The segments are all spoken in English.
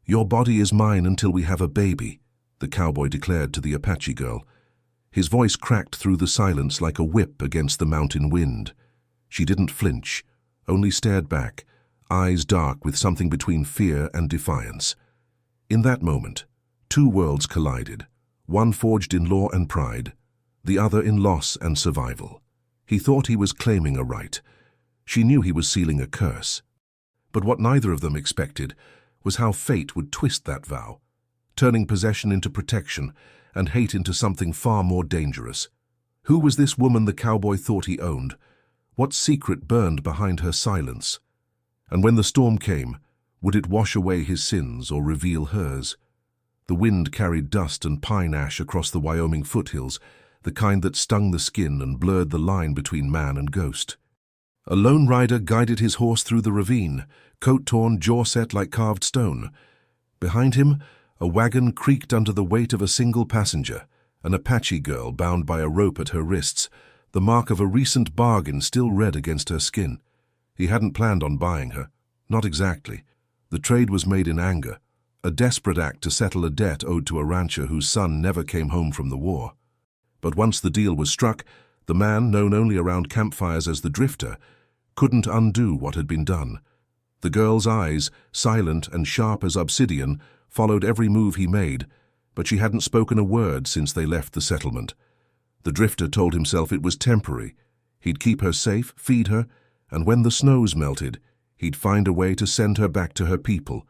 "Your body is mine until we have a baby," the cowboy declared to the Apache girl. His voice cracked through the silence like a whip against the mountain wind. She didn't flinch, only stared back, eyes dark with something between fear and defiance. In that moment, two worlds collided, one forged in law and pride, the other in loss and survival. He thought he was claiming a right. She knew he was sealing a curse. But what neither of them expected was how fate would twist that vow, turning possession into protection and hate into something far more dangerous. Who was this woman the cowboy thought he owned? What secret burned behind her silence? And when the storm came, would it wash away his sins or reveal hers? The wind carried dust and pine ash across the Wyoming foothills, the kind that stung the skin and blurred the line between man and ghost. A lone rider guided his horse through the ravine, coat torn, jaw set like carved stone. Behind him, a wagon creaked under the weight of a single passenger, an Apache girl bound by a rope at her wrists, the mark of a recent bargain still red against her skin. He hadn't planned on buying her. Not exactly. The trade was made in anger, a desperate act to settle a debt owed to a rancher whose son never came home from the war. But once the deal was struck, the man, known only around campfires as the Drifter, couldn't undo what had been done. The girl's eyes, silent and sharp as obsidian, followed every move he made, but she hadn't spoken a word since they left the settlement. The Drifter told himself it was temporary. He'd keep her safe, feed her, and when the snows melted, he'd find a way to send her back to her people.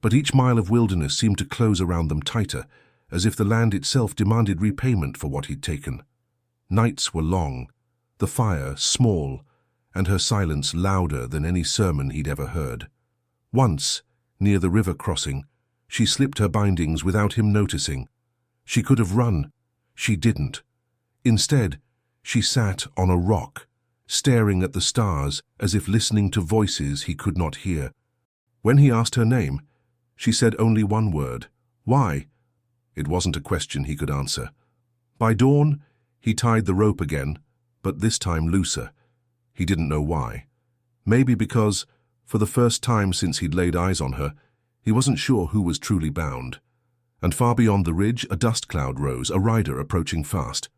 But each mile of wilderness seemed to close around them tighter, as if the land itself demanded repayment for what he'd taken. Nights were long, the fire small, and her silence louder than any sermon he'd ever heard. Once, near the river crossing, she slipped her bindings without him noticing. She could have run. She didn't. Instead, she sat on a rock, staring at the stars as if listening to voices he could not hear. When he asked her name, she said only one word, "Why?" It wasn't a question he could answer. By dawn, he tied the rope again, but this time looser. He didn't know why. Maybe because, for the first time since he'd laid eyes on her, he wasn't sure who was truly bound. And far beyond the ridge, a dust cloud rose, a rider approaching fast.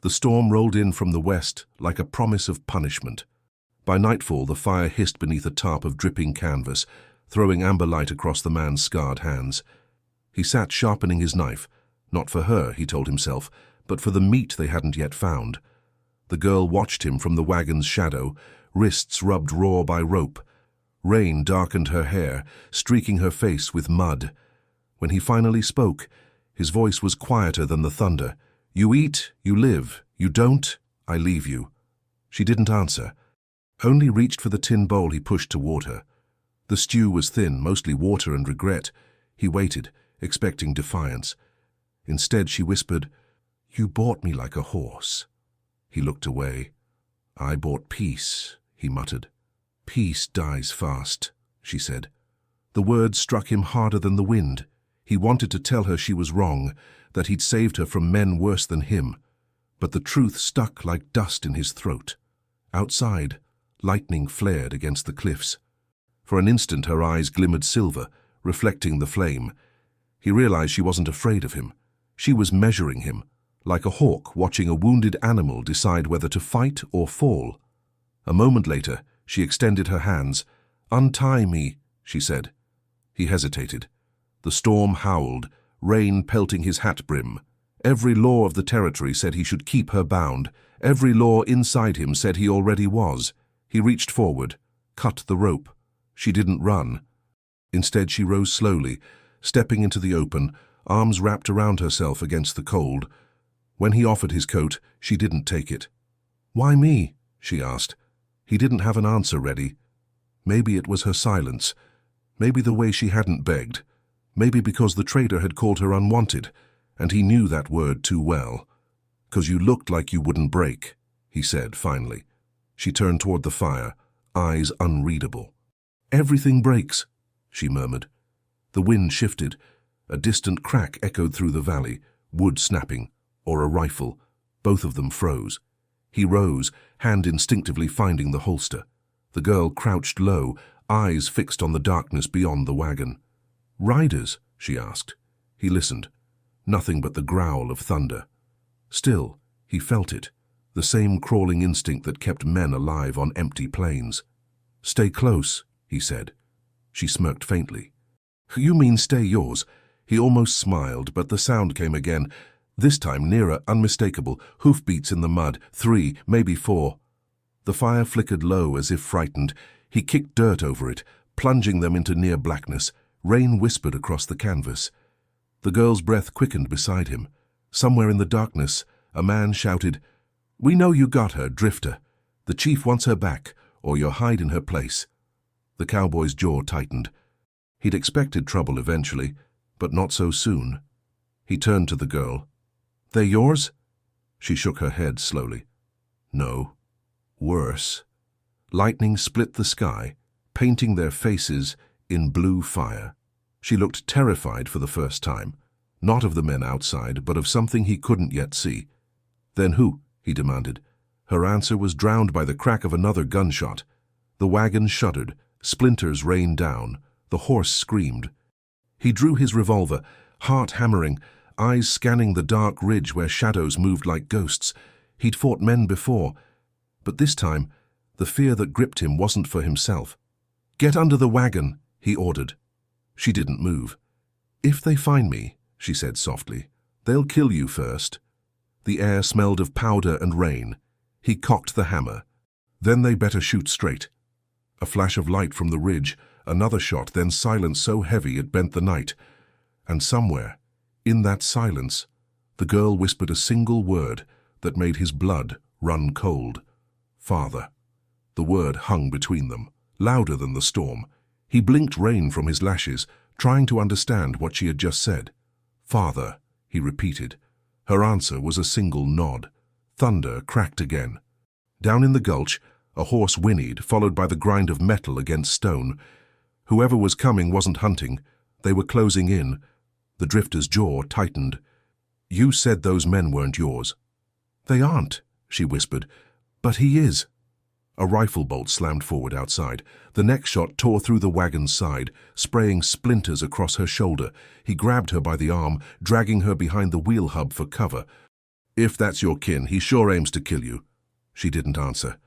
The storm rolled in from the west like a promise of punishment. By nightfall, the fire hissed beneath a tarp of dripping canvas, throwing amber light across the man's scarred hands. He sat sharpening his knife, not for her, he told himself, but for the meat they hadn't yet found. The girl watched him from the wagon's shadow, wrists rubbed raw by rope. Rain darkened her hair, streaking her face with mud. When he finally spoke, his voice was quieter than the thunder. "You eat, you live. You don't, I leave you." She didn't answer, only reached for the tin bowl he pushed toward her. The stew was thin, mostly water and regret. He waited, expecting defiance. Instead, she whispered, "You bought me like a horse." He looked away. "I bought peace," he muttered. "Peace dies fast," she said. The words struck him harder than the wind. He wanted to tell her she was wrong, that he'd saved her from men worse than him. But the truth stuck like dust in his throat. Outside, lightning flared against the cliffs. For an instant her eyes glimmered silver, reflecting the flame. He realized she wasn't afraid of him. She was measuring him, like a hawk watching a wounded animal decide whether to fight or fall. A moment later, she extended her hands. "Untie me," she said. He hesitated. The storm howled, rain pelting his hat brim. Every law of the territory said he should keep her bound. Every law inside him said he already was. He reached forward, cut the rope. She didn't run. Instead, she rose slowly, stepping into the open, arms wrapped around herself against the cold. When he offered his coat, she didn't take it. "Why me?" she asked. He didn't have an answer ready. Maybe it was her silence. Maybe the way she hadn't begged. Maybe because the trader had called her unwanted, and he knew that word too well. "'Cause you looked like you wouldn't break," he said finally. She turned toward the fire, eyes unreadable. "Everything breaks," she murmured. The wind shifted. A distant crack echoed through the valley, wood snapping, or a rifle. Both of them froze. He rose, hand instinctively finding the holster. The girl crouched low, eyes fixed on the darkness beyond the wagon. Riders? She asked. He listened. Nothing but the growl of thunder. Still, he felt it, the same crawling instinct that kept men alive on empty plains. Stay close, he said. She smirked faintly. You mean stay yours? He almost smiled, but the sound came again, this time nearer, unmistakable, hoofbeats in the mud, 3, maybe 4. The fire flickered low as if frightened. He kicked dirt over it, plunging them into near blackness. Rain whispered across the canvas. The girl's breath quickened beside him. Somewhere in the darkness, a man shouted, "We know you got her, Drifter. The chief wants her back, or you'll hide in her place." The cowboy's jaw tightened. He'd expected trouble eventually, but not so soon. He turned to the girl. "They're yours?" She shook her head slowly. "No. Worse." Lightning split the sky, painting their faces in blue fire. She looked terrified for the first time, not of the men outside, but of something he couldn't yet see. "Then who?" he demanded. Her answer was drowned by the crack of another gunshot. The wagon shuddered, splinters rained down, the horse screamed. He drew his revolver, heart hammering, eyes scanning the dark ridge where shadows moved like ghosts. He'd fought men before, but this time, the fear that gripped him wasn't for himself. "Get under the wagon," he ordered. She didn't move. "If they find me," she said softly, "they'll kill you first." The air smelled of powder and rain. He cocked the hammer. "Then they better shoot straight." A flash of light from the ridge, another shot, then silence so heavy it bent the night. And somewhere, in that silence, the girl whispered a single word that made his blood run cold. "Father." The word hung between them, louder than the storm. He blinked rain from his lashes, trying to understand what she had just said. "Father," he repeated. Her answer was a single nod. Thunder cracked again. Down in the gulch, a horse whinnied, followed by the grind of metal against stone. Whoever was coming wasn't hunting. They were closing in. The drifter's jaw tightened. "You said those men weren't yours." "They aren't," she whispered. "But he is." A rifle bolt slammed forward outside. The next shot tore through the wagon's side, spraying splinters across her shoulder. He grabbed her by the arm, dragging her behind the wheel hub for cover. "If that's your kin, he sure aims to kill you." She didn't answer.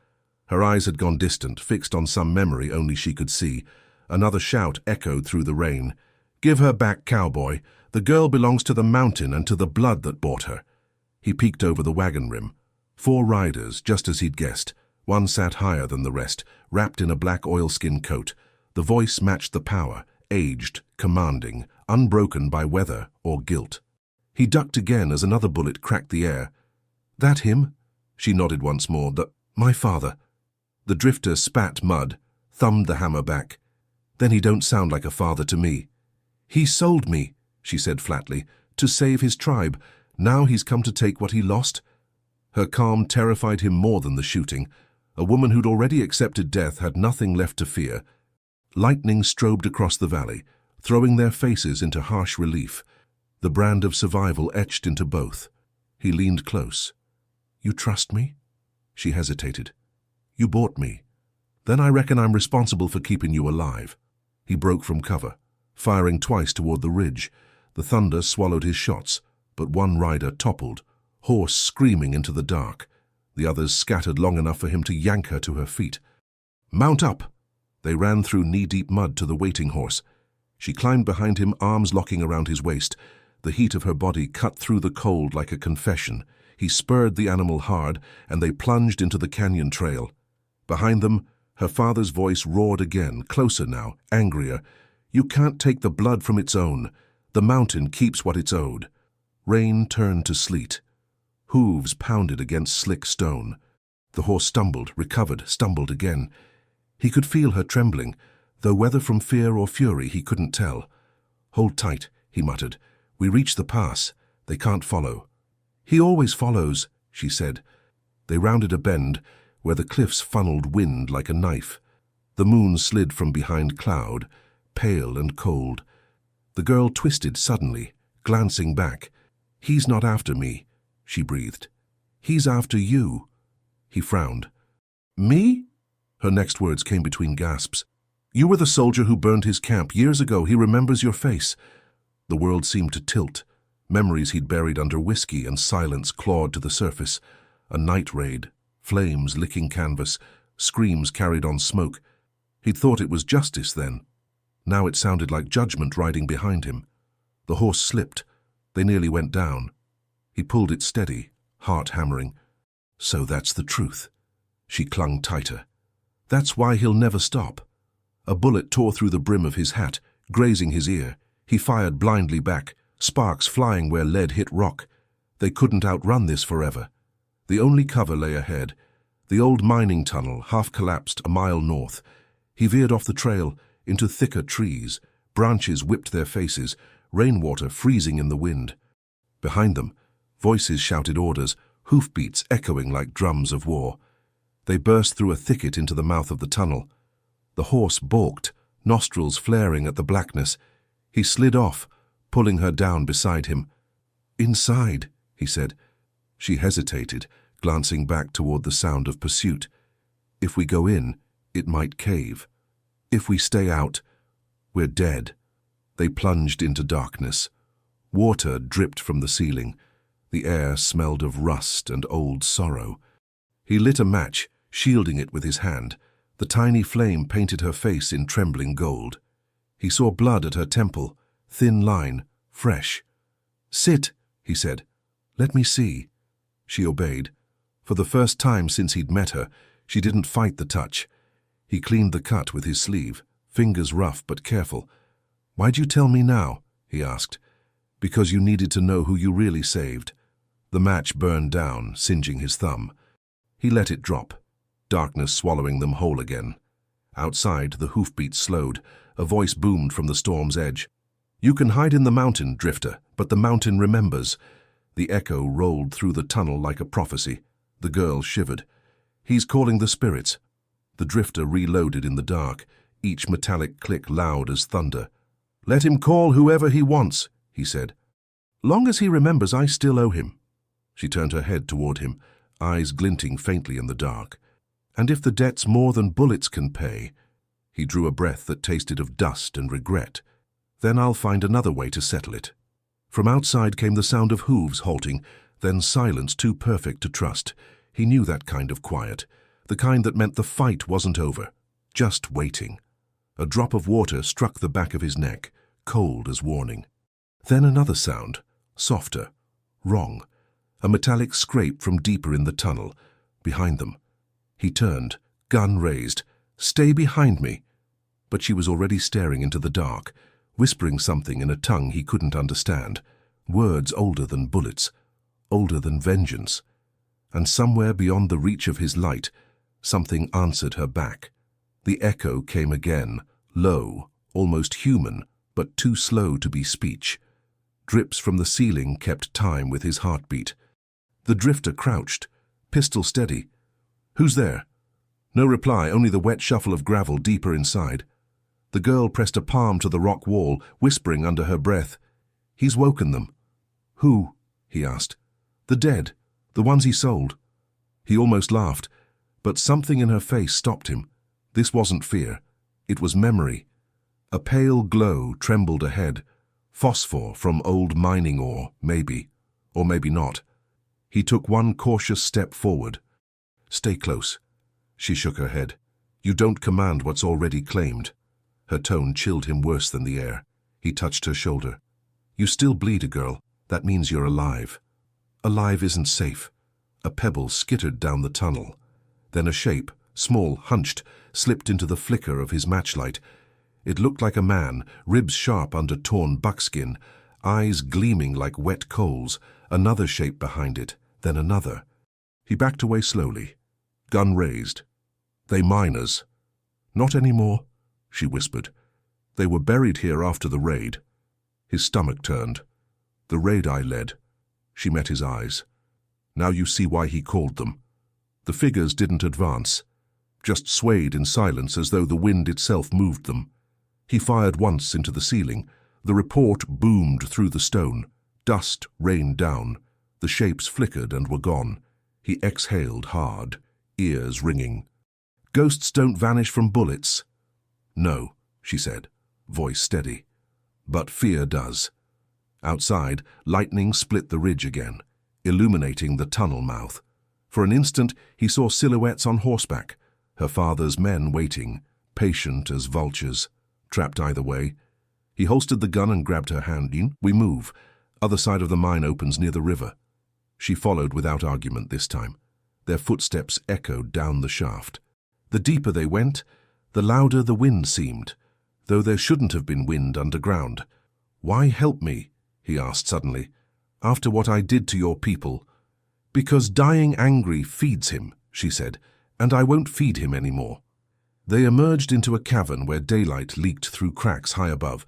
Her eyes had gone distant, fixed on some memory only she could see. Another shout echoed through the rain. "Give her back, Cowboy. The girl belongs to the mountain and to the blood that bought her." He peeked over the wagon rim. 4 riders, just as he'd guessed. One sat higher than the rest, wrapped in a black oilskin coat. The voice matched the power, aged, commanding, unbroken by weather or guilt. He ducked again as another bullet cracked the air. "That him?" She nodded once more. My father." The drifter spat mud, thumbed the hammer back. "Then he don't sound like a father to me." "He sold me," she said flatly, "to save his tribe. Now he's come to take what he lost." Her calm terrified him more than the shooting. A woman who'd already accepted death had nothing left to fear. Lightning strobed across the valley, throwing their faces into harsh relief. The brand of survival etched into both. He leaned close. "You trust me?" She hesitated. "You bought me. Then I reckon I'm responsible for keeping you alive." He broke from cover, firing twice toward the ridge. The thunder swallowed his shots, but one rider toppled, horse screaming into the dark. The others scattered long enough for him to yank her to her feet. "Mount up!" They ran through knee-deep mud to the waiting horse. She climbed behind him, arms locking around his waist. The heat of her body cut through the cold like a confession. He spurred the animal hard, and they plunged into the canyon trail. Behind them, her father's voice roared again, closer now, angrier. "You can't take the blood from its own. The mountain keeps what it's owed." Rain turned to sleet. Hooves pounded against slick stone. The horse stumbled, recovered, stumbled again. He could feel her trembling, though whether from fear or fury he couldn't tell. "Hold tight," he muttered. "We reach the pass. They can't follow." "He always follows," she said. They rounded a bend, where the cliffs funneled wind like a knife. The moon slid from behind cloud, pale and cold. The girl twisted suddenly, glancing back. "He's not after me," she breathed. "He's after you." He frowned. "Me?" Her next words came between gasps. You were the soldier who burned his camp years ago. He remembers your face." The world seemed to tilt. Memories he'd buried under whiskey and silence clawed to the surface. A night raid, flames licking canvas, screams carried on smoke. He'd thought it was justice then. Now it sounded like judgment riding behind him. The horse slipped. They nearly went down. He pulled it steady, heart hammering. So that's the truth. She clung tighter. That's why he'll never stop. A bullet tore through the brim of his hat, grazing his ear. He fired blindly back, sparks flying where lead hit rock. They couldn't outrun this forever. The only cover lay ahead. The old mining tunnel, half collapsed a mile north. He veered off the trail, into thicker trees. Branches whipped their faces, rainwater freezing in the wind. Behind them, voices shouted orders, hoofbeats echoing like drums of war. They burst through a thicket into the mouth of the tunnel. The horse balked, nostrils flaring at the blackness. He slid off, pulling her down beside him. "Inside," he said. She hesitated, glancing back toward the sound of pursuit. "If we go in, it might cave. If we stay out, we're dead." They plunged into darkness. Water dripped from the ceiling. The air smelled of rust and old sorrow. He lit a match, shielding it with his hand. The tiny flame painted her face in trembling gold. He saw blood at her temple, thin line, fresh. "Sit," he said. "Let me see." She obeyed. For the first time since he'd met her, she didn't fight the touch. He cleaned the cut with his sleeve, fingers rough but careful. "Why'd you tell me now?" he asked. "Because you needed to know who you really saved." The match burned down, singeing his thumb. He let it drop, darkness swallowing them whole again. Outside, the hoofbeats slowed. A voice boomed from the storm's edge. "You can hide in the mountain, Drifter, but the mountain remembers." The echo rolled through the tunnel like a prophecy. The girl shivered. "He's calling the spirits." The Drifter reloaded in the dark, each metallic click loud as thunder. "Let him call whoever he wants," he said. "Long as he remembers, I still owe him." She turned her head toward him, eyes glinting faintly in the dark. "And if the debt's more than bullets can pay," he drew a breath that tasted of dust and regret, "then I'll find another way to settle it." From outside came the sound of hooves halting, then silence too perfect to trust. He knew that kind of quiet, the kind that meant the fight wasn't over, just waiting. A drop of water struck the back of his neck, cold as warning. Then another sound, softer, wrong, a metallic scrape from deeper in the tunnel, behind them. He turned, gun raised. "Stay behind me." But she was already staring into the dark, whispering something in a tongue he couldn't understand, words older than bullets, older than vengeance. And somewhere beyond the reach of his light, something answered her back. The echo came again, low, almost human, but too slow to be speech. Drips from the ceiling kept time with his heartbeat. The Drifter crouched, pistol steady. "Who's there?" No reply, only the wet shuffle of gravel deeper inside. The girl pressed a palm to the rock wall, whispering under her breath. "He's woken them." "Who?" he asked. "The dead, the ones he sold." He almost laughed, but something in her face stopped him. This wasn't fear. It was memory. A pale glow trembled ahead. Phosphor from old mining ore, maybe, or maybe not. He took one cautious step forward. "Stay close." She shook her head. "You don't command what's already claimed." Her tone chilled him worse than the air. He touched her shoulder. "You still bleed, a girl. That means you're alive." Alive isn't safe. A pebble skittered down the tunnel. Then a shape, small, hunched, slipped into the flicker of his matchlight. It looked like a man, ribs sharp under torn buckskin, eyes gleaming like wet coals, another shape behind it, then another. He backed away slowly, gun raised. "They miners." "Not anymore," she whispered. "They were buried here after the raid." His stomach turned. "The raid I led." She met his eyes. "Now you see why he called them." The figures didn't advance, just swayed in silence as though the wind itself moved them. He fired once into the ceiling. The report boomed through the stone. Dust rained down. The shapes flickered and were gone. He exhaled hard, ears ringing. "Ghosts don't vanish from bullets." No, she said, voice steady. But fear does. Outside, lightning split the ridge again, illuminating the tunnel mouth. For an instant, he saw silhouettes on horseback, her father's men waiting, patient as vultures, trapped either way. He holstered the gun and grabbed her hand. We move. Other side of the mine opens near the river. She followed without argument this time. Their footsteps echoed down the shaft. The deeper they went, the louder the wind seemed, though there shouldn't have been wind underground. Why help me? He asked suddenly. After what I did to your people. Because dying angry feeds him, she said, and I won't feed him anymore. They emerged into a cavern where daylight leaked through cracks high above.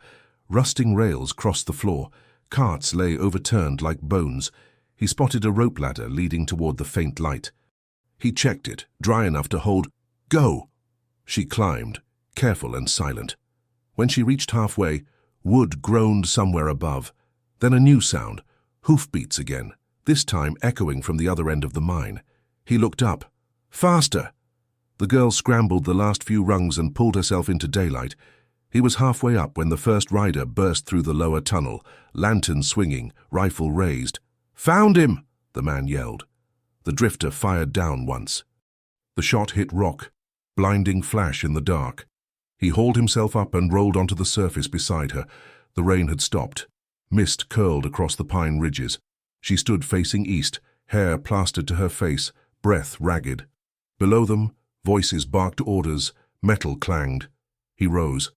Rusting rails crossed the floor. Carts lay overturned like bones. He spotted a rope ladder leading toward the faint light. He checked it, dry enough to hold. Go! She climbed, careful and silent. When she reached halfway, wood groaned somewhere above. Then a new sound, hoofbeats again, this time echoing from the other end of the mine. He looked up. Faster! The girl scrambled the last few rungs and pulled herself into daylight. He was halfway up when the first rider burst through the lower tunnel, lantern swinging, rifle raised. Found him! The man yelled. The drifter fired down once. The shot hit rock, blinding flash in the dark. He hauled himself up and rolled onto the surface beside her. The rain had stopped. Mist curled across the pine ridges. She stood facing east, hair plastered to her face, breath ragged. Below them, voices barked orders, metal clanged. He rose.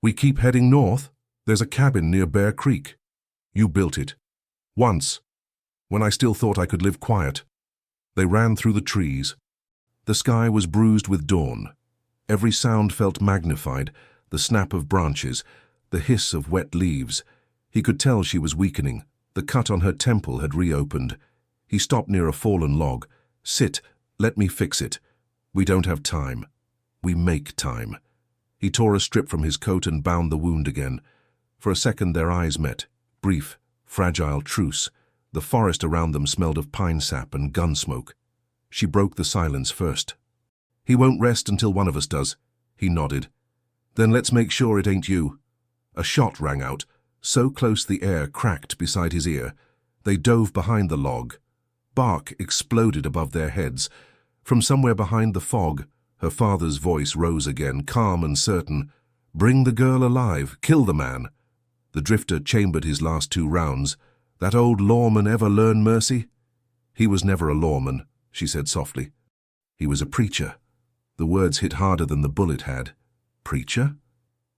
We keep heading north. There's a cabin near Bear Creek. You built it. Once, when I still thought I could live quiet. They ran through the trees. The sky was bruised with dawn. Every sound felt magnified, the snap of branches, the hiss of wet leaves. He could tell she was weakening. The cut on her temple had reopened. He stopped near a fallen log. Sit, let me fix it. We don't have time. We make time. He tore a strip from his coat and bound the wound again. For a second their eyes met. Brief, fragile truce. The forest around them smelled of pine sap and gun smoke. She broke the silence first. He won't rest until one of us does. He nodded. Then let's make sure it ain't you. A shot rang out, so close the air cracked beside his ear. They dove behind the log. Bark exploded above their heads. From somewhere behind the fog, her father's voice rose again, calm and certain. Bring the girl alive, kill the man. The drifter chambered his last 2 rounds. That old lawman ever learn mercy? He was never a lawman, she said softly. He was a preacher. The words hit harder than the bullet had. Preacher?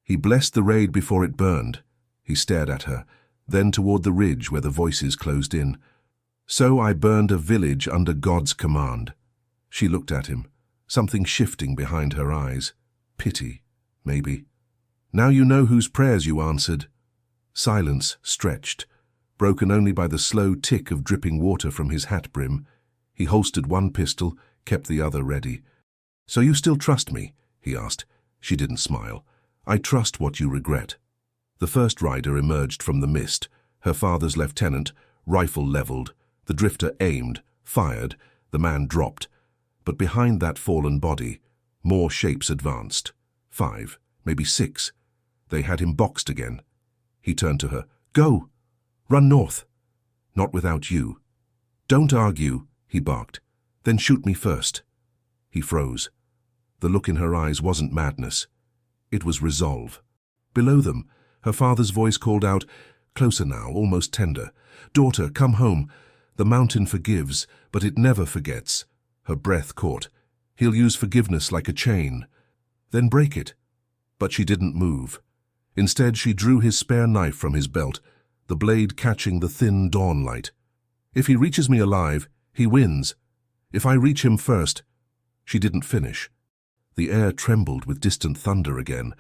He blessed the raid before it burned. He stared at her, then toward the ridge where the voices closed in. So I burned a village under God's command. She looked at him, something shifting behind her eyes. Pity, maybe. Now you know whose prayers you answered. Silence stretched, broken only by the slow tick of dripping water from his hat brim. He holstered one pistol, kept the other ready. So you still trust me? He asked. She didn't smile. I trust what you regret. The first rider emerged from the mist, her father's lieutenant, rifle leveled. The drifter aimed, fired. The man dropped. But behind that fallen body, more shapes advanced. 5, maybe 6. They had him boxed again. He turned to her. Go! Run north. Not without you. Don't argue, he barked. Then shoot me first. He froze. The look in her eyes wasn't madness. It was resolve. Below them, her father's voice called out, closer now, almost tender. Daughter, come home. The mountain forgives, but it never forgets. Her breath caught. He'll use forgiveness like a chain. Then break it. But she didn't move. Instead, she drew his spare knife from his belt, the blade catching the thin dawn light. If he reaches me alive, he wins. If I reach him first. She didn't finish. The air trembled with distant thunder again,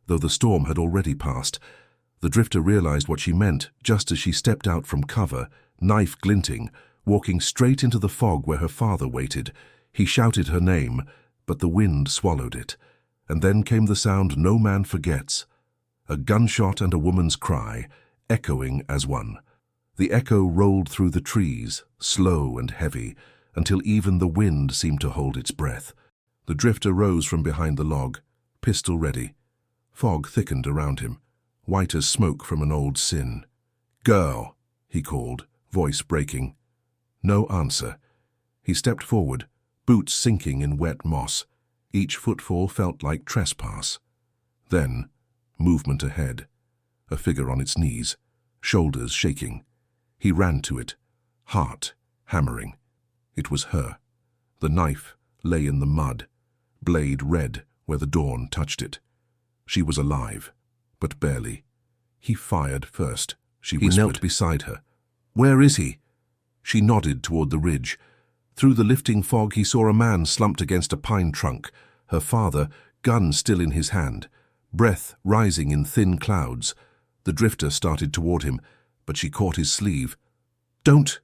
though the storm had already passed. The drifter realized what she meant just as she stepped out from cover, knife glinting, walking straight into the fog where her father waited. He shouted her name, but the wind swallowed it. And then came the sound no man forgets. A gunshot and a woman's cry, echoing as one. The echo rolled through the trees, slow and heavy, until even the wind seemed to hold its breath. The drifter rose from behind the log, pistol ready. Fog thickened around him, white as smoke from an old sin. "Girl," he called, voice breaking. No answer. He stepped forward, boots sinking in wet moss. Each footfall felt like trespass. Then, movement ahead. A figure on its knees, shoulders shaking. He ran to it, heart hammering. It was her. The knife lay in the mud, blade red where the dawn touched it. She was alive, but barely. He fired first, she whispered. He knelt beside her. "Where is he?" She nodded toward the ridge. Through the lifting fog he saw a man slumped against a pine trunk, her father, gun still in his hand, breath rising in thin clouds. The drifter started toward him, but she caught his sleeve. "Don't."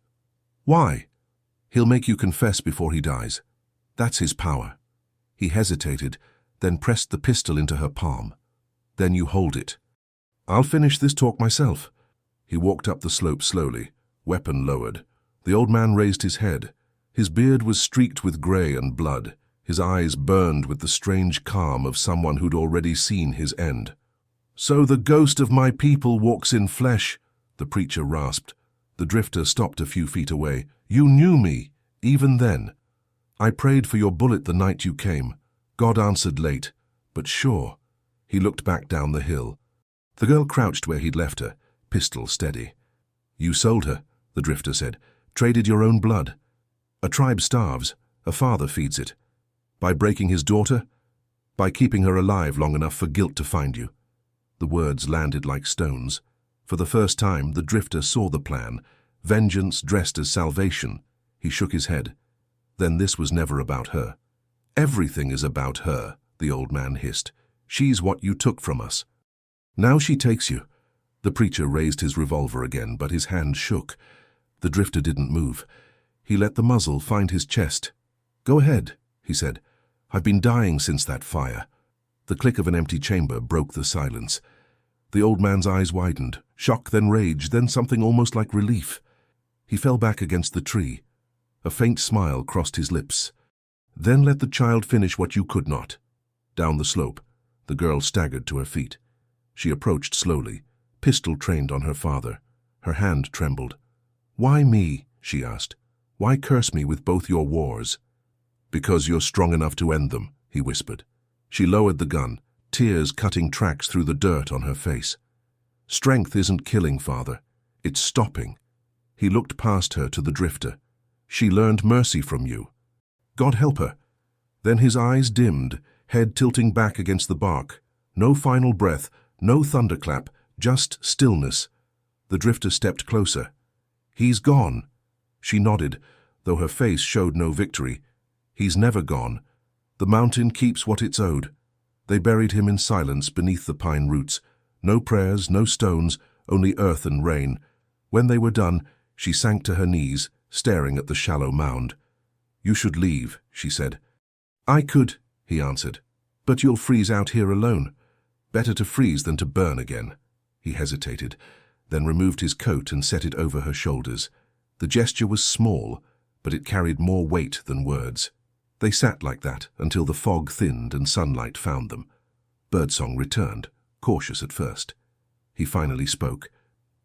"Why?" "He'll make you confess before he dies. That's his power." He hesitated, then pressed the pistol into her palm. "Then you hold it. I'll finish this talk myself." He walked up the slope slowly, weapon lowered. The old man raised his head. His beard was streaked with gray and blood. His eyes burned with the strange calm of someone who'd already seen his end. "So the ghost of my people walks in flesh," the preacher rasped. The drifter stopped a few feet away. "You knew me, even then. I prayed for your bullet the night you came. God answered late, but sure." He looked back down the hill. The girl crouched where he'd left her, pistol steady. "You sold her," the drifter said. "Traded your own blood. A tribe starves, a father feeds it. By breaking his daughter? By keeping her alive long enough for guilt to find you." The words landed like stones. For the first time, the drifter saw the plan, vengeance dressed as salvation. He shook his head. Then this was never about her. "Everything is about her," the old man hissed. "She's what you took from us. Now she takes you." The preacher raised his revolver again, but his hand shook. The drifter didn't move. He let the muzzle find his chest. "Go ahead," he said. "I've been dying since that fire." The click of an empty chamber broke the silence. The old man's eyes widened, shock, then rage, then something almost like relief. He fell back against the tree. A faint smile crossed his lips. "Then let the child finish what you could not." Down the slope, the girl staggered to her feet. She approached slowly, pistol trained on her father. Her hand trembled. "Why me?" she asked. "Why curse me with both your wars?" "Because you're strong enough to end them," he whispered. She lowered the gun, tears cutting tracks through the dirt on her face. "Strength isn't killing, Father. It's stopping." He looked past her to the drifter. "She learned mercy from you. God help her." Then his eyes dimmed, head tilting back against the bark. No final breath, no thunderclap, just stillness. The drifter stepped closer. "He's gone." She nodded, though her face showed no victory. "He's never gone. The mountain keeps what it's owed." They buried him in silence beneath the pine roots. No prayers, no stones, only earth and rain. When they were done, she sank to her knees, staring at the shallow mound. "You should leave," she said. "I could," he answered. "But you'll freeze out here alone. Better to freeze than to burn again." He hesitated, then removed his coat and set it over her shoulders. The gesture was small, but it carried more weight than words. They sat like that until the fog thinned and sunlight found them. Birdsong returned, cautious at first. He finally spoke.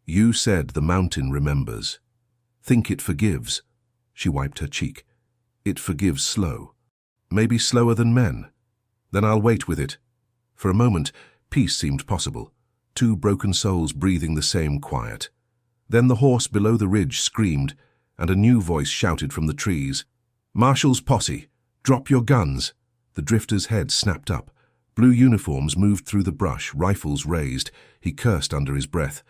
"You said the mountain remembers. Think it forgives." She wiped her cheek. "It forgives slow. Maybe slower than men. Then I'll wait with it." For a moment, peace seemed possible. Two broken souls breathing the same quiet. Then the horse below the ridge screamed, and a new voice shouted from the trees. "Marshall's posse! Drop your guns!" The drifter's head snapped up. Blue uniforms moved through the brush, rifles raised. He cursed under his breath.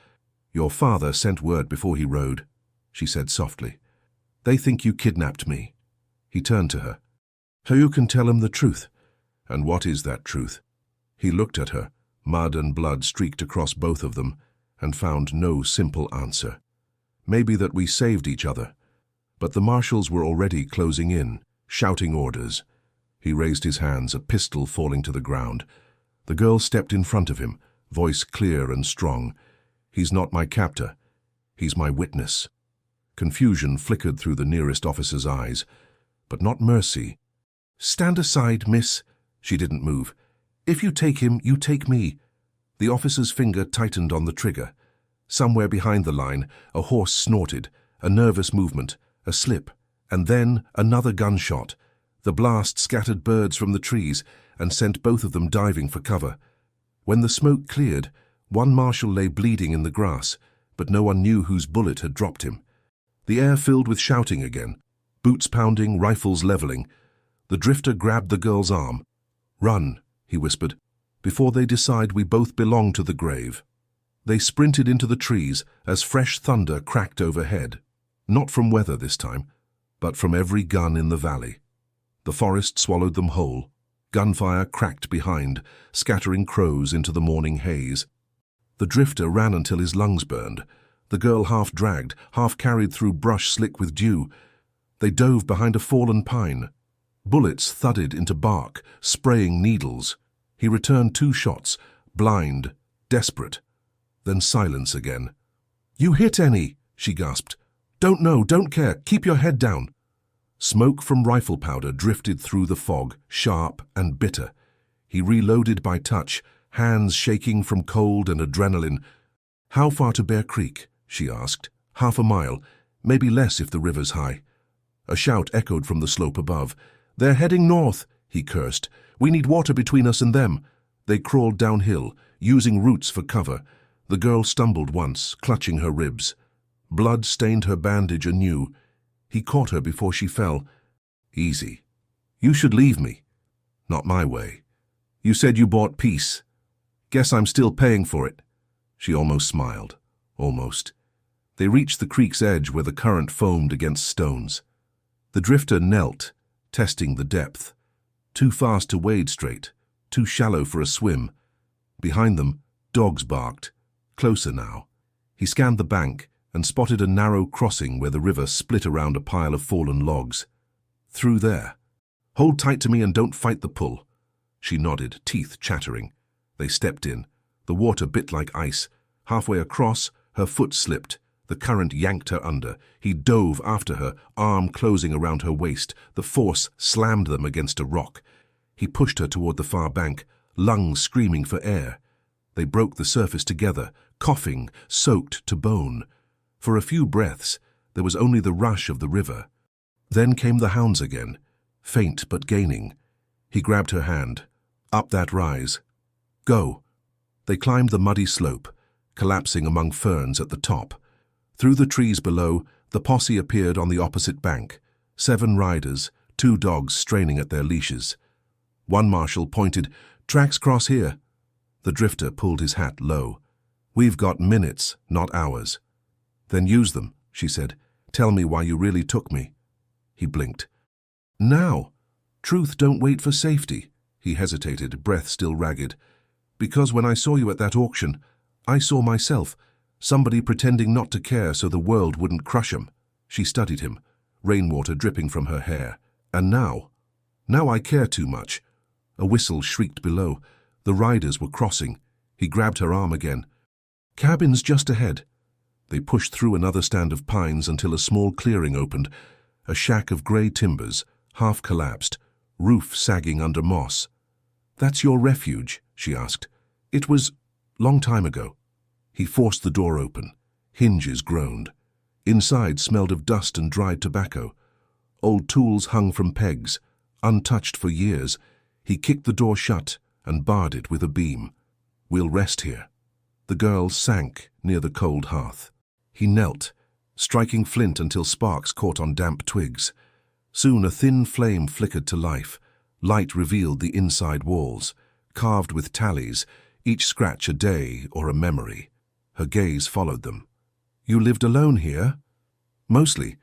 "Your father sent word before he rode," she said softly. "They think you kidnapped me." He turned to her. "So you can tell him the truth." "And what is that truth?" He looked at her, mud and blood streaked across both of them, and found no simple answer. "Maybe that we saved each other." But the marshals were already closing in, shouting orders. He raised his hands, a pistol falling to the ground. The girl stepped in front of him, voice clear and strong. "He's not my captor. He's my witness." Confusion flickered through the nearest officer's eyes, but not mercy. "Stand aside, miss." She didn't move. "If you take him, you take me. The officer's finger tightened on the trigger. Somewhere behind the line, a horse snorted, a nervous movement, a slip, and then another gunshot. The blast scattered birds from the trees and sent both of them diving for cover. When the smoke cleared, one marshal lay bleeding in the grass, but no one knew whose bullet had dropped him. The air filled with shouting again, boots pounding, rifles leveling. The drifter grabbed the girl's arm. "Run," he whispered. "Before they decide we both belong to the grave." They sprinted into the trees as fresh thunder cracked overhead. Not from weather this time, but from every gun in the valley. The forest swallowed them whole. Gunfire cracked behind, scattering crows into the morning haze. The drifter ran until his lungs burned. The girl half dragged, half carried through brush slick with dew. They dove behind a fallen pine. Bullets thudded into bark, spraying needles. He returned 2 shots, blind, desperate. Then silence again. "You hit any?" she gasped. "Don't know, don't care, keep your head down." Smoke from rifle powder drifted through the fog, sharp and bitter. He reloaded by touch, hands shaking from cold and adrenaline. "How far to Bear Creek?" she asked. "Half a mile, maybe less if the river's high." A shout echoed from the slope above. "They're heading north," he cursed. "We need water between us and them." They crawled downhill, using roots for cover. The girl stumbled once, clutching her ribs. Blood stained her bandage anew. He caught her before she fell. "Easy. You should leave me." "Not my way. You said you bought peace. Guess I'm still paying for it." She almost smiled. Almost. They reached the creek's edge where the current foamed against stones. The drifter knelt, testing the depth. Too fast to wade straight, too shallow for a swim. Behind them, dogs barked. Closer now. He scanned the bank and spotted a narrow crossing where the river split around a pile of fallen logs. "Through there. Hold tight to me and don't fight the pull." She nodded, teeth chattering. They stepped in. The water bit like ice. Halfway across, her foot slipped. The current yanked her under. He dove after her, arm closing around her waist. The force slammed them against a rock. He pushed her toward the far bank, lungs screaming for air. They broke the surface together, coughing, soaked to bone. For a few breaths, there was only the rush of the river. Then came the hounds again, faint but gaining. He grabbed her hand. "Up that rise. Go." They climbed the muddy slope, collapsing among ferns at the top. Through the trees below, the posse appeared on the opposite bank. 7 riders, 2 dogs straining at their leashes. One marshal pointed, "Tracks cross here." The drifter pulled his hat low. "We've got minutes, not hours." "Then use them," she said. "Tell me why you really took me." He blinked. "Now. Truth don't wait for safety." He hesitated, breath still ragged. "Because when I saw you at that auction, I saw myself, somebody pretending not to care so the world wouldn't crush him." She studied him, rainwater dripping from her hair. "And now I care too much." A whistle shrieked below. The riders were crossing. He grabbed her arm again. "Cabin's just ahead." They pushed through another stand of pines until a small clearing opened, a shack of grey timbers, half collapsed, roof sagging under moss. "That's your refuge?" she asked. "It was long time ago." He forced the door open. Hinges groaned. Inside smelled of dust and dried tobacco. Old tools hung from pegs, untouched for years. He kicked the door shut and barred it with a beam. "We'll rest here." The girl sank near the cold hearth. He knelt, striking flint until sparks caught on damp twigs. Soon a thin flame flickered to life. Light revealed the inside walls, carved with tallies, each scratch a day or a memory. Her gaze followed them. "You lived alone here?" "Mostly.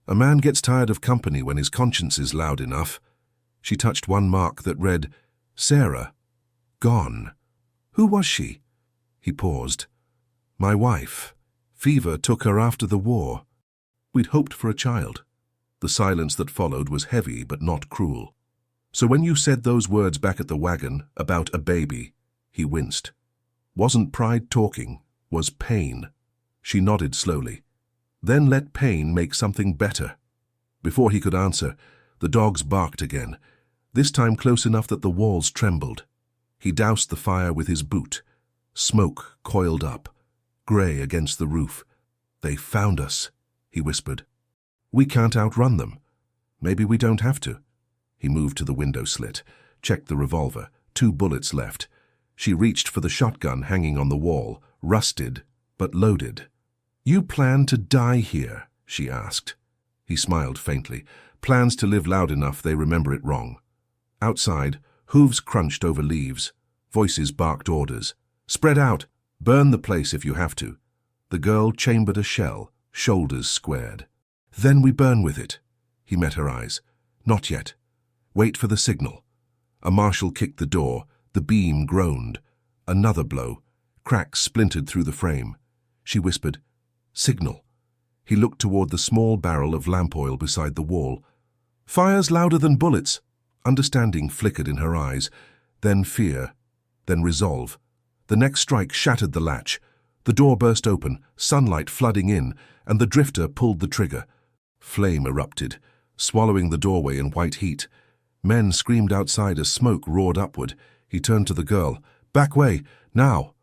A man gets tired of company when his conscience is loud enough." She touched one mark that read, "Sarah. Gone." "Who was she?" He paused. "My wife. Fever took her after the war. We'd hoped for a child." The silence that followed was heavy but not cruel. "So when you said those words back at the wagon about a baby," he winced. "Wasn't pride talking, was pain." She nodded slowly. "Then let pain make something better." Before he could answer, the dogs barked again, this time close enough that the walls trembled. He doused the fire with his boot. Smoke coiled up, grey against the roof. "They found us," he whispered. "We can't outrun them. Maybe we don't have to." He moved to the window slit, checked the revolver, 2 bullets left. She reached for the shotgun hanging on the wall, rusted but loaded. "You plan to die here?" she asked. He smiled faintly. Plans to live loud enough they remember it wrong. Outside, hooves crunched over leaves. Voices barked orders. "Spread out! Burn the place if you have to." The girl chambered a shell, shoulders squared. "Then we burn with it." He met her eyes. "Not yet. Wait for the signal." A marshal kicked the door. The beam groaned. Another blow. Cracks splintered through the frame. She whispered, "Signal." He looked toward the small barrel of lamp oil beside the wall. "Fire's louder than bullets." Understanding flickered in her eyes, then fear, then resolve. The next strike shattered the latch. The door burst open, sunlight flooding in, and the drifter pulled the trigger. Flame erupted, swallowing the doorway in white heat. Men screamed outside as smoke roared upward. He turned to the girl. "Back way, now!"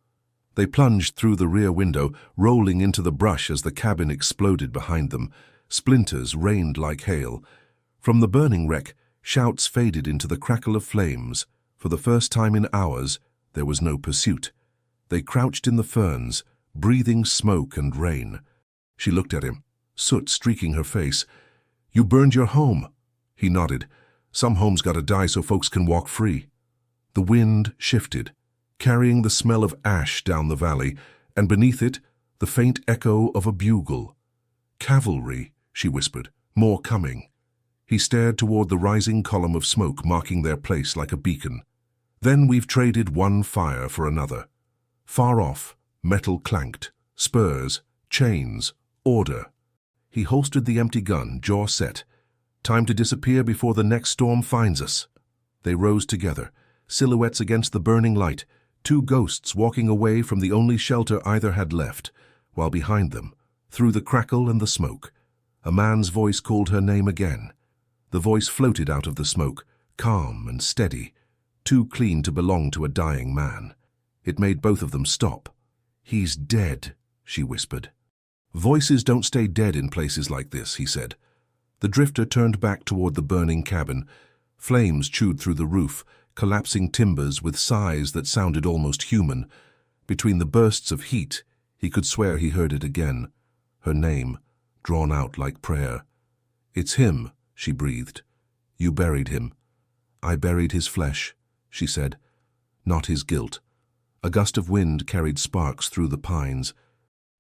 They plunged through the rear window, rolling into the brush as the cabin exploded behind them. Splinters rained like hail. From the burning wreck, shouts faded into the crackle of flames. For the first time in hours, there was no pursuit. They crouched in the ferns, breathing smoke and rain. She looked at him, soot streaking her face. "You burned your home." He nodded. "Some homes gotta die so folks can walk free." The wind shifted, carrying the smell of ash down the valley, and beneath it, the faint echo of a bugle. "Cavalry," she whispered, "more coming." He stared toward the rising column of smoke marking their place like a beacon. Then we've traded one fire for another. Far off, metal clanked, spurs, chains, order. He holstered the empty gun, jaw set. Time to disappear before the next storm finds us. They rose together, silhouettes against the burning light, 2 ghosts walking away from the only shelter either had left, while behind them, through the crackle and the smoke, a man's voice called her name again. The voice floated out of the smoke, calm and steady, too clean to belong to a dying man. It made both of them stop. "He's dead," she whispered. "Voices don't stay dead in places like this," he said. The drifter turned back toward the burning cabin. Flames chewed through the roof, collapsing timbers with sighs that sounded almost human. Between the bursts of heat, he could swear he heard it again. Her name, drawn out like prayer. "It's him," she breathed. "You buried him." "I buried his flesh," she said. "Not his guilt." A gust of wind carried sparks through the pines.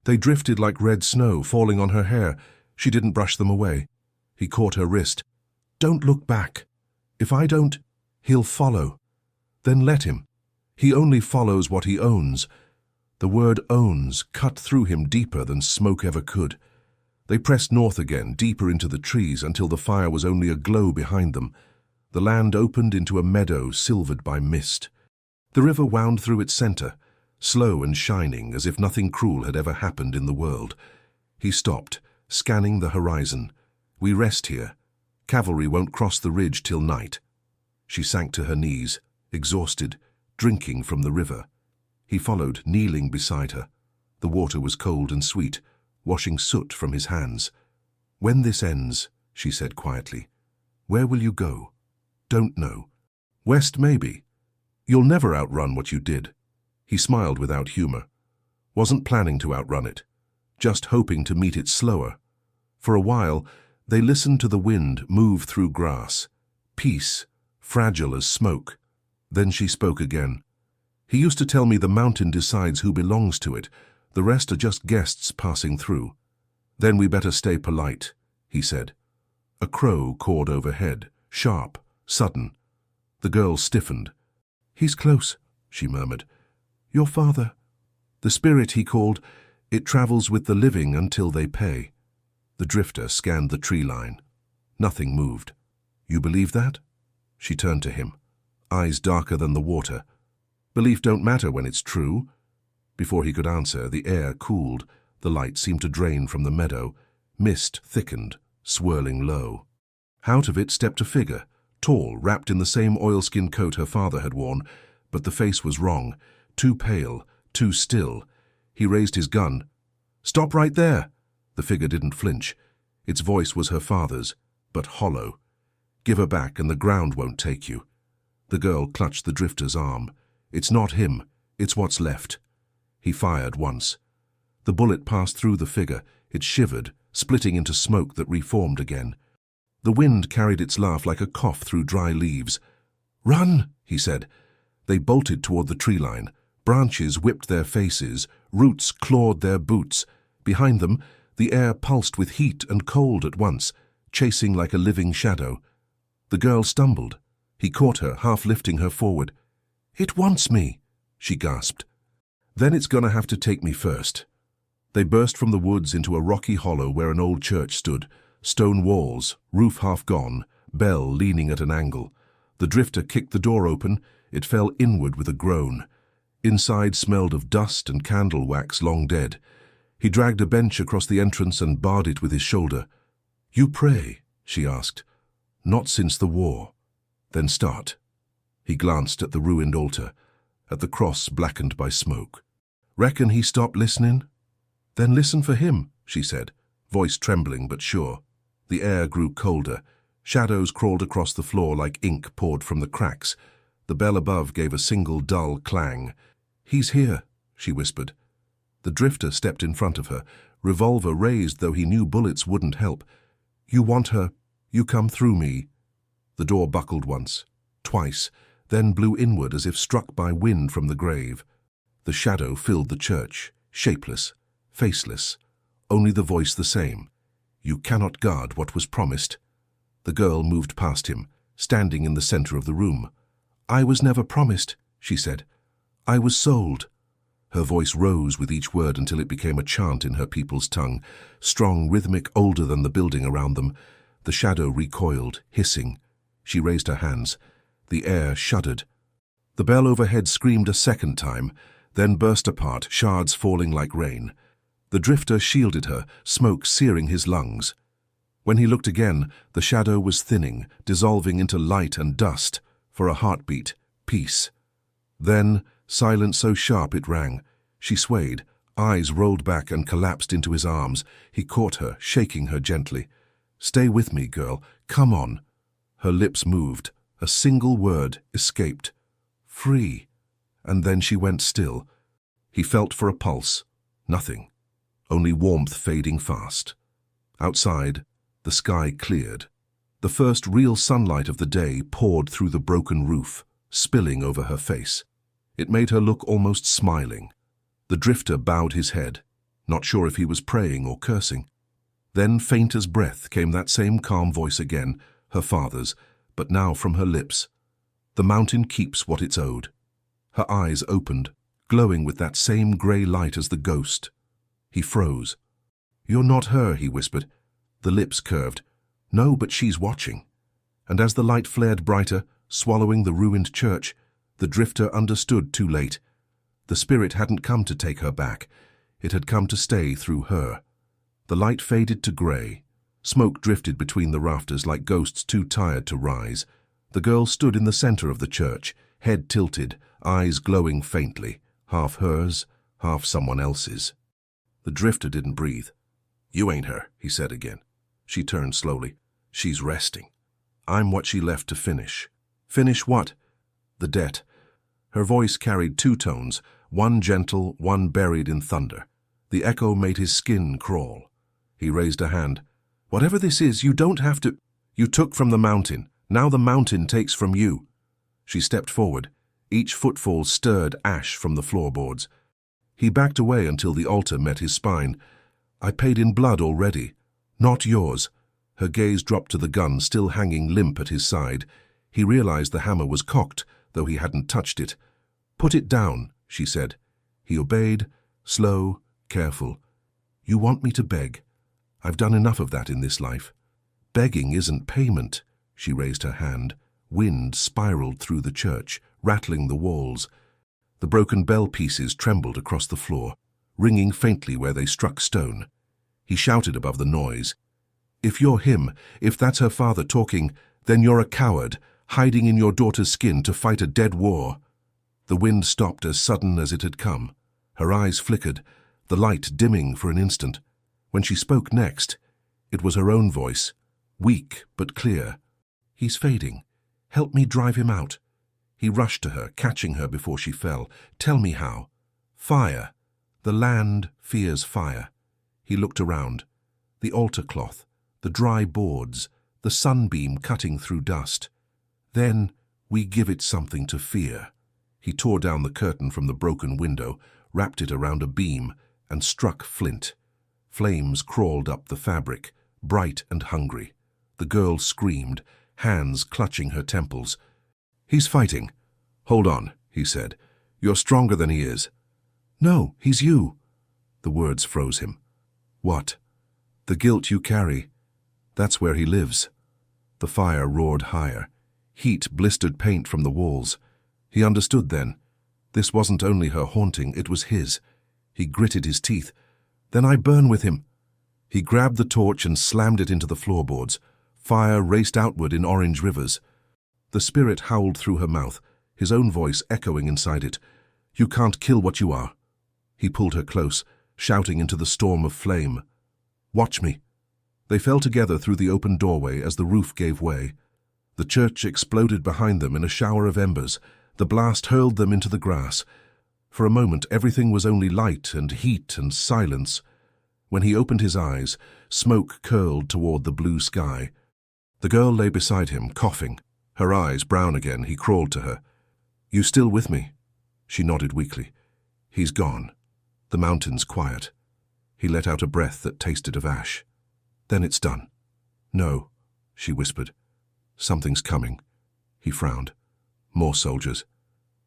They drifted like red snow, falling on her hair. She didn't brush them away. He caught her wrist. "Don't look back. If I don't, he'll follow. Then let him. He only follows what he owns." The word owns cut through him deeper than smoke ever could. They pressed north again, deeper into the trees, until the fire was only a glow behind them. The land opened into a meadow silvered by mist. The river wound through its center, slow and shining, as if nothing cruel had ever happened in the world. He stopped, scanning the horizon. "We rest here. Cavalry won't cross the ridge till night." She sank to her knees, exhausted, drinking from the river. He followed, kneeling beside her. The water was cold and sweet, washing soot from his hands. "When this ends," she said quietly, "where will you go?" "Don't know. West, maybe. You'll never outrun what you did." He smiled without humor. Wasn't planning to outrun it, just hoping to meet it slower. For a while, they listened to the wind move through grass. Peace, fragile as smoke. Then she spoke again. "He used to tell me the mountain decides who belongs to it. The rest are just guests passing through." "Then we better stay polite," he said. A crow cawed overhead, sharp, sudden. The girl stiffened. "He's close," she murmured. "Your father. The spirit he called, it travels with the living until they pay." The drifter scanned the tree line. Nothing moved. "You believe that?" She turned to him, eyes darker than the water. "Belief don't matter when it's true." Before he could answer, the air cooled. The light seemed to drain from the meadow. Mist thickened, swirling low. Out of it stepped a figure, tall, wrapped in the same oilskin coat her father had worn, but the face was wrong, too pale, too still. He raised his gun. "Stop right there!" The figure didn't flinch. Its voice was her father's, but hollow. "Give her back and the ground won't take you." The girl clutched the drifter's arm. "It's not him, it's what's left." He fired once. The bullet passed through the figure. It shivered, splitting into smoke that reformed again. The wind carried its laugh like a cough through dry leaves. "Run!" he said. They bolted toward the tree line. Branches whipped their faces, roots clawed their boots. Behind them, the air pulsed with heat and cold at once, chasing like a living shadow. The girl stumbled. He caught her, half lifting her forward. "It wants me," she gasped. "Then it's gonna have to take me first." They burst from the woods into a rocky hollow where an old church stood. Stone walls, roof half gone, bell leaning at an angle. The drifter kicked the door open. It fell inward with a groan. Inside smelled of dust and candle wax long dead. He dragged a bench across the entrance and barred it with his shoulder. "You pray?" she asked. "Not since the war." "Then start." He glanced at the ruined altar, at the cross blackened by smoke. "Reckon he stopped listening?" "Then listen for him," she said, voice trembling but sure. The air grew colder. Shadows crawled across the floor like ink poured from the cracks. The bell above gave a single dull clang. "He's here," she whispered. The drifter stepped in front of her, revolver raised though he knew bullets wouldn't help. "You want her? You come through me." The door buckled once, twice, then blew inward as if struck by wind from the grave. The shadow filled the church, shapeless, faceless, only the voice the same. "You cannot guard what was promised." The girl moved past him, standing in the center of the room. "I was never promised," she said. "I was sold." Her voice rose with each word until it became a chant in her people's tongue, strong, rhythmic, older than the building around them. The shadow recoiled, hissing. She raised her hands. The air shuddered. The bell overhead screamed a second time, then burst apart, shards falling like rain. The drifter shielded her, smoke searing his lungs. When he looked again, the shadow was thinning, dissolving into light and dust. For a heartbeat, peace. Then, silence so sharp it rang. She swayed, eyes rolled back and collapsed into his arms. He caught her, shaking her gently. "Stay with me, girl. Come on." Her lips moved. A single word escaped. "Free." And then she went still. He felt for a pulse. Nothing. Only warmth fading fast. Outside, the sky cleared. The first real sunlight of the day poured through the broken roof, spilling over her face. It made her look almost smiling. The drifter bowed his head, not sure if he was praying or cursing. Then, faint as breath, came that same calm voice again, her father's, but now from her lips. "The mountain keeps what it's owed." Her eyes opened, glowing with that same grey light as the ghost. He froze. "You're not her," he whispered. The lips curved. "No, but she's watching." And as the light flared brighter, swallowing the ruined church, the drifter understood too late. The spirit hadn't come to take her back. It had come to stay through her. The light faded to grey. Smoke drifted between the rafters like ghosts too tired to rise. The girl stood in the center of the church, head tilted, eyes glowing faintly, half hers, half someone else's. The drifter didn't breathe. "You ain't her," he said again. She turned slowly. "She's resting. I'm what she left to finish." "Finish what?" "The debt." Her voice carried two tones, one gentle, one buried in thunder. The echo made his skin crawl. He raised a hand. "Whatever this is, you don't have to. You took from the mountain. Now the mountain takes from you." She stepped forward. Each footfall stirred ash from the floorboards. He backed away until the altar met his spine. "I paid in blood already. Not yours." Her gaze dropped to the gun still hanging limp at his side. He realized the hammer was cocked, though he hadn't touched it. "Put it down," she said. He obeyed, slow, careful. "You want me to beg? I've done enough of that in this life." "Begging isn't payment." She raised her hand. Wind spiraled through the church, rattling the walls. The broken bell pieces trembled across the floor, ringing faintly where they struck stone. He shouted above the noise. "If you're him, if that's her father talking, then you're a coward, hiding in your daughter's skin to fight a dead war." The wind stopped as sudden as it had come. Her eyes flickered, the light dimming for an instant. When she spoke next, it was her own voice, weak but clear. "He's fading. Help me drive him out." He rushed to her, catching her before she fell. "Tell me how." "Fire. The land fears fire." He looked around. The altar cloth, the dry boards, the sunbeam cutting through dust. "Then we give it something to fear." He tore down the curtain from the broken window, wrapped it around a beam, and struck flint. Flames crawled up the fabric, bright and hungry. The girl screamed, hands clutching her temples. "He's fighting." "Hold on," he said. "You're stronger than he is." "No, he's you." The words froze him. "What?" "The guilt you carry. That's where he lives." The fire roared higher. Heat blistered paint from the walls. He understood then. This wasn't only her haunting, it was his. He gritted his teeth. "Then I burn with him." He grabbed the torch and slammed it into the floorboards. Fire raced outward in orange rivers. The spirit howled through her mouth, his own voice echoing inside it. "You can't kill what you are." He pulled her close, shouting into the storm of flame. "Watch me." They fell together through the open doorway as the roof gave way. The church exploded behind them in a shower of embers. The blast hurled them into the grass. For a moment, everything was only light and heat and silence. When he opened his eyes, smoke curled toward the blue sky. The girl lay beside him, coughing. Her eyes brown again, he crawled to her. "You still with me?" She nodded weakly. "He's gone." The mountains quiet. He let out a breath that tasted of ash. "Then it's done." "No," she whispered. "Something's coming." He frowned. More soldiers.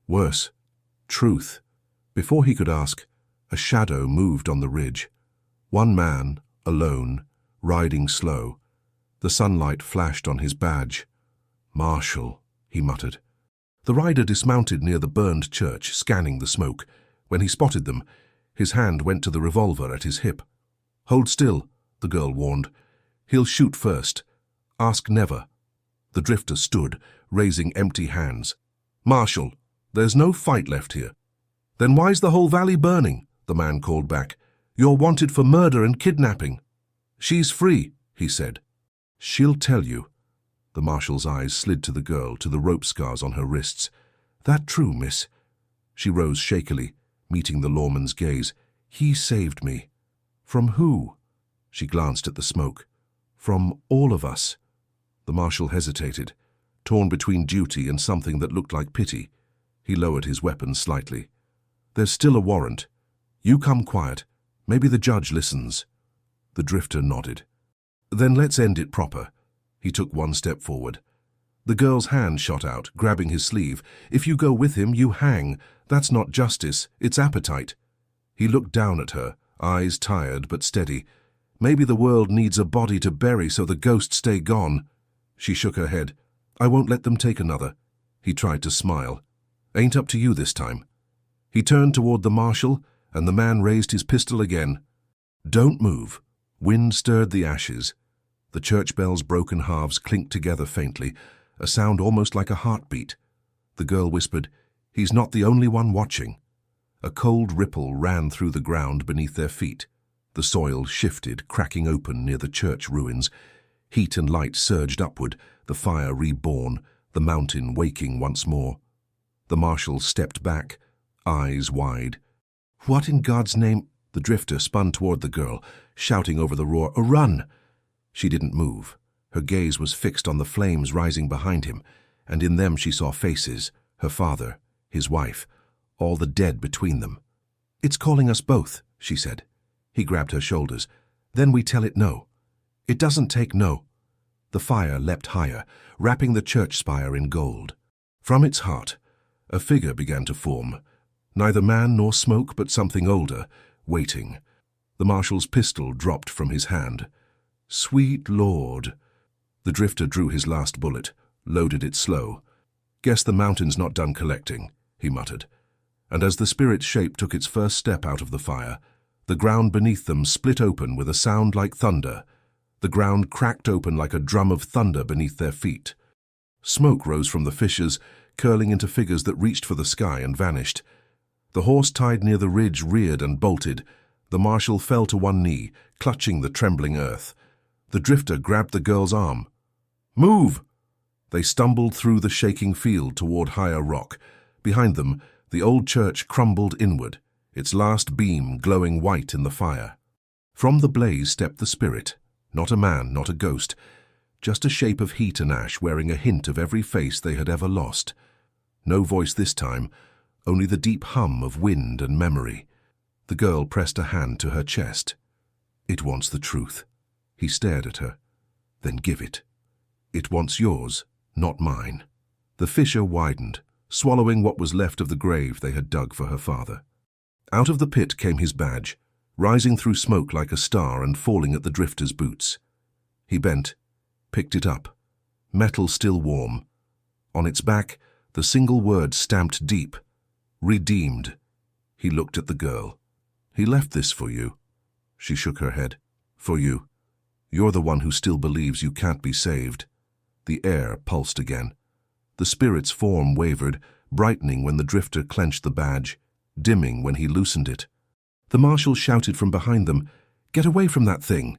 Worse. Truth. Before he could ask, a shadow moved on the ridge. One man, alone, riding slow. The sunlight flashed on his badge. "Marshal," he muttered. The rider dismounted near the burned church, scanning the smoke. When he spotted them, his hand went to the revolver at his hip. "Hold still," the girl warned. "He'll shoot first. Ask never." The drifter stood, raising empty hands. "Marshal, there's no fight left here." "Then why's the whole valley burning?" the man called back. "You're wanted for murder and kidnapping." "She's free," he said. "She'll tell you." The marshal's eyes slid to the girl, to the rope scars on her wrists. "That true, miss?" She rose shakily, meeting the lawman's gaze. "He saved me." "From who?" She glanced at the smoke. "From all of us." The marshal hesitated, torn between duty and something that looked like pity. He lowered his weapon slightly. "There's still a warrant. You come quiet. Maybe the judge listens." The drifter nodded. "Then let's end it proper." He took one step forward. The girl's hand shot out, grabbing his sleeve. "If you go with him, you hang. That's not justice, it's appetite." He looked down at her, eyes tired but steady. "Maybe the world needs a body to bury so the ghosts stay gone." She shook her head. "I won't let them take another." He tried to smile. "Ain't up to you this time." He turned toward the marshal, and the man raised his pistol again. "Don't move." Wind stirred the ashes. The church bell's broken halves clinked together faintly, a sound almost like a heartbeat. The girl whispered, "He's not the only one watching." A cold ripple ran through the ground beneath their feet. The soil shifted, cracking open near the church ruins. Heat and light surged upward, the fire reborn, the mountain waking once more. The marshal stepped back, eyes wide. "What in God's name?" The drifter spun toward the girl, shouting over the roar, "Run!" She didn't move. Her gaze was fixed on the flames rising behind him, and in them she saw faces, her father, his wife, all the dead between them. "It's calling us both," she said. He grabbed her shoulders. "Then we tell it no. It doesn't take no." The fire leapt higher, wrapping the church spire in gold. From its heart, a figure began to form. Neither man nor smoke, but something older, waiting. The marshal's pistol dropped from his hand. "Sweet Lord." The drifter drew his last bullet, loaded it slow. "Guess the mountain's not done collecting," he muttered. And as the spirit's shape took its first step out of the fire, the ground beneath them split open with a sound like thunder. The ground cracked open like a drum of thunder beneath their feet. Smoke rose from the fissures, curling into figures that reached for the sky and vanished. The horse tied near the ridge reared and bolted. The marshal fell to one knee, clutching the trembling earth. The drifter grabbed the girl's arm. "Move!" They stumbled through the shaking field toward higher rock. Behind them, the old church crumbled inward, its last beam glowing white in the fire. From the blaze stepped the spirit, not a man, not a ghost, just a shape of heat and ash wearing a hint of every face they had ever lost. No voice this time, only the deep hum of wind and memory. The girl pressed a hand to her chest. "It wants the truth." He stared at her. "Then give it. It wants yours, not mine." The fissure widened, swallowing what was left of the grave they had dug for her father. Out of the pit came his badge, rising through smoke like a star and falling at the drifter's boots. He bent, picked it up, metal still warm. On its back, the single word stamped deep, "Redeemed." He looked at the girl. "He left this for you." She shook her head. "For you. You're the one who still believes you can't be saved." The air pulsed again. The spirit's form wavered, brightening when the drifter clenched the badge, dimming when he loosened it. The marshal shouted from behind them, "Get away from that thing!"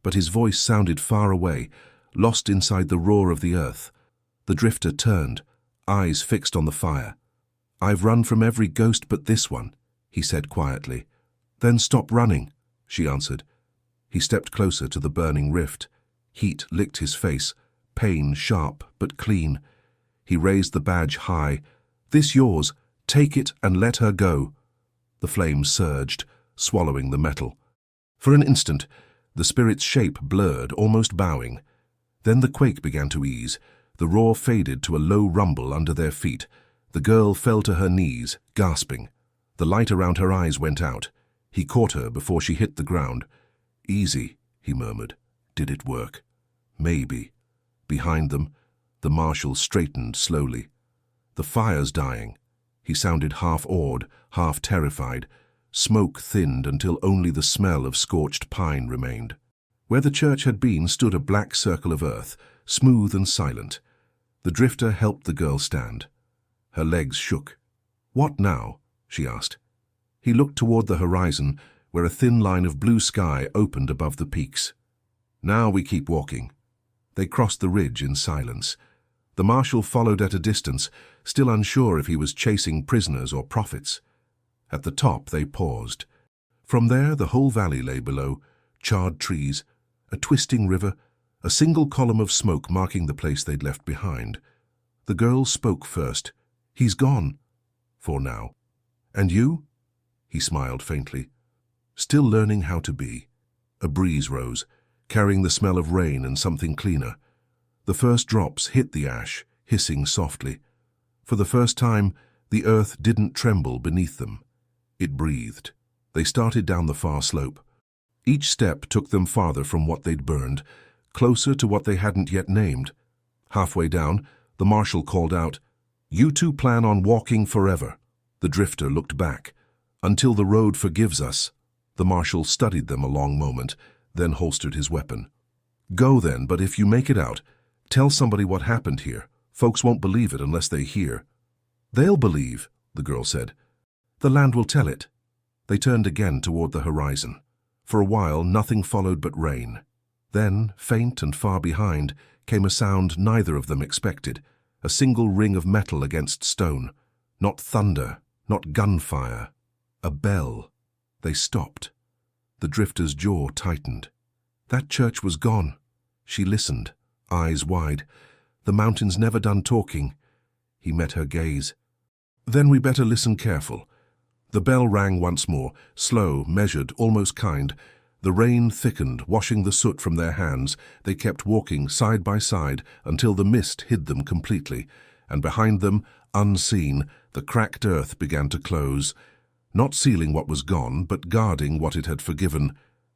But his voice sounded far away, lost inside the roar of the earth. The drifter turned, eyes fixed on the fire. "I've run from every ghost but this one," he said quietly. "Then stop running," she answered. He stepped closer to the burning rift. Heat licked his face, pain sharp but clean. He raised the badge high. "This yours. Take it and let her go." The flames surged, swallowing the metal. For an instant, the spirit's shape blurred, almost bowing. Then the quake began to ease. The roar faded to a low rumble under their feet. The girl fell to her knees, gasping. The light around her eyes went out. He caught her before she hit the ground. "Easy," he murmured. "Did it work?" "Maybe." Behind them, the marshal straightened slowly. "The fire's dying." He sounded half awed, half terrified. Smoke thinned until only the smell of scorched pine remained. Where the church had been stood a black circle of earth, smooth and silent. The drifter helped the girl stand. Her legs shook. "What now?" she asked. He looked toward the horizon, where a thin line of blue sky opened above the peaks. "Now we keep walking." They crossed the ridge in silence. The marshal followed at a distance, still unsure if he was chasing prisoners or prophets. At the top they paused. From there the whole valley lay below, charred trees, a twisting river, a single column of smoke marking the place they'd left behind. The girl spoke first. "He's gone. For now." "And you?" He smiled faintly. "Still learning how to be." A breeze rose, carrying the smell of rain and something cleaner. The first drops hit the ash, hissing softly. For the first time, the earth didn't tremble beneath them. It breathed. They started down the far slope. Each step took them farther from what they'd burned, closer to what they hadn't yet named. Halfway down, the marshal called out, "You two plan on walking forever." The drifter looked back. "Until the road forgives us." The marshal studied them a long moment, then holstered his weapon. "Go then, but if you make it out, tell somebody what happened here. Folks won't believe it unless they hear." "They'll believe," the girl said. "The land will tell it." They turned again toward the horizon. For a while, nothing followed but rain. Then, faint and far behind, came a sound neither of them expected, a single ring of metal against stone. Not thunder, not gunfire. A bell. They stopped. The drifter's jaw tightened. That church was gone. She listened, eyes wide. The mountain's never done talking. He met her gaze. "Then we better listen careful." The bell rang once more, slow, measured, almost kind. The rain thickened, washing the soot from their hands. They kept walking side by side until the mist hid them completely, and behind them, unseen, the cracked earth began to close, not sealing what was gone, but guarding what it had forgiven.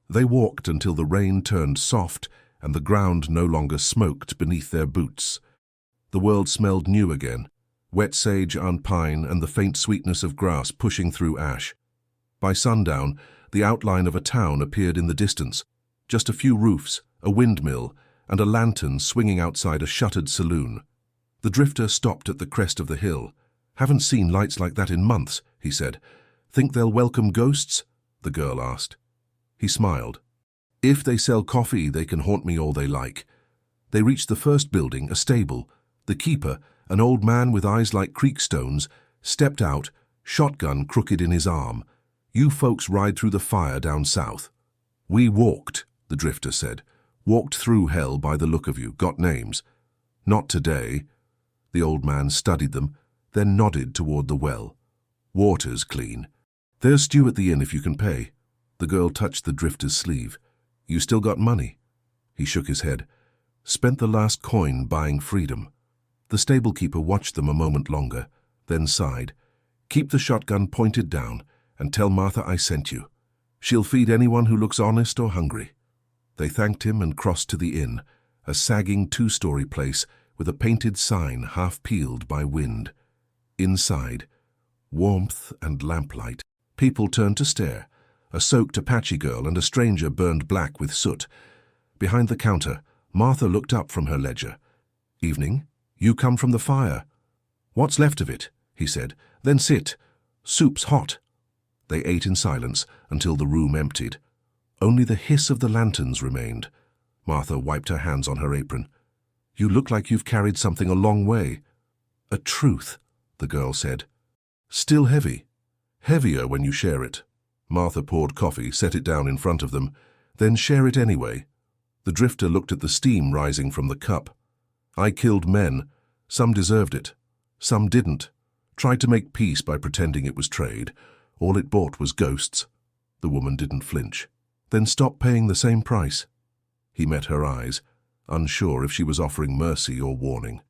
They walked until the rain turned soft and the ground no longer smoked beneath their boots. The world smelled new again, wet sage and pine and the faint sweetness of grass pushing through ash. By sundown, the outline of a town appeared in the distance, just a few roofs, a windmill, and a lantern swinging outside a shuttered saloon. The drifter stopped at the crest of the hill. "Haven't seen lights like that in months," he he said. "Think they'll welcome ghosts?" the girl asked. He smiled. "If they sell coffee, they can haunt me all they like." They reached the first building, a stable. The keeper, an old man with eyes like creek stones, stepped out, shotgun crooked in his arm. "You folks ride through the fire down south." "We walked," the drifter said. "Walked through hell by the look of you. Got names?" "Not today." The old man studied them, then nodded toward the well. "Water's clean. There's stew at the inn if you can pay." The girl touched the drifter's sleeve. "You still got money?" He shook his head. "Spent the last coin buying freedom." The stable-keeper watched them a moment longer, then sighed. "Keep the shotgun pointed down and tell Martha I sent you. She'll feed anyone who looks honest or hungry." They thanked him and crossed to the inn, a sagging two-story place with a painted sign half peeled by wind. Inside, warmth and lamplight. People turned to stare. A soaked Apache girl and a stranger burned black with soot. Behind the counter, Martha looked up from her ledger. "Evening, you come from the fire." "What's left of it?" he said. "Then sit. Soup's hot." They ate in silence until the room emptied. Only the hiss of the lanterns remained. Martha wiped her hands on her apron. "You look like you've carried something a long way." "A truth," the girl said. "Still heavy. Heavier when you share it." Martha poured coffee, set it down in front of them. "Then share it anyway." The drifter looked at the steam rising from the cup. "I killed men. Some deserved it. Some didn't. Tried to make peace by pretending it was trade. All it bought was ghosts." The woman didn't flinch. "Then stop paying the same price." He met her eyes, unsure if she was offering mercy or warning.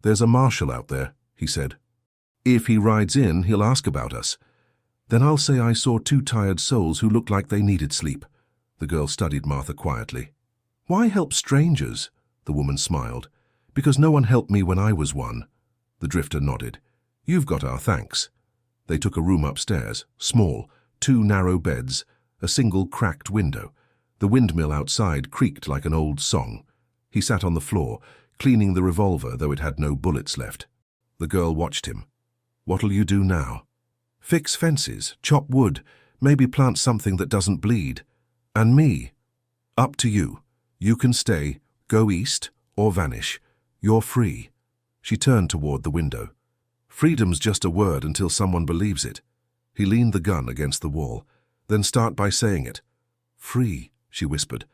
"There's a marshal out there," he said. "If he rides in, he'll ask about us. Then I'll say I saw two tired souls who looked like they needed sleep." The girl studied Martha quietly. "Why help strangers?" The woman smiled. "Because no one helped me when I was one." The drifter nodded. "You've got our thanks." They took a room upstairs, small, 2 narrow beds, a single cracked window. The windmill outside creaked like an old song. He sat on the floor, cleaning the revolver, though it had no bullets left. The girl watched him. "What'll you do now?" "Fix fences, chop wood, maybe plant something that doesn't bleed. And me?" "Up to you. You can stay, go east, or vanish. You're free." She turned toward the window. "Freedom's just a word until someone believes it." He leaned the gun against the wall. "Then start by saying it." "Free," she whispered.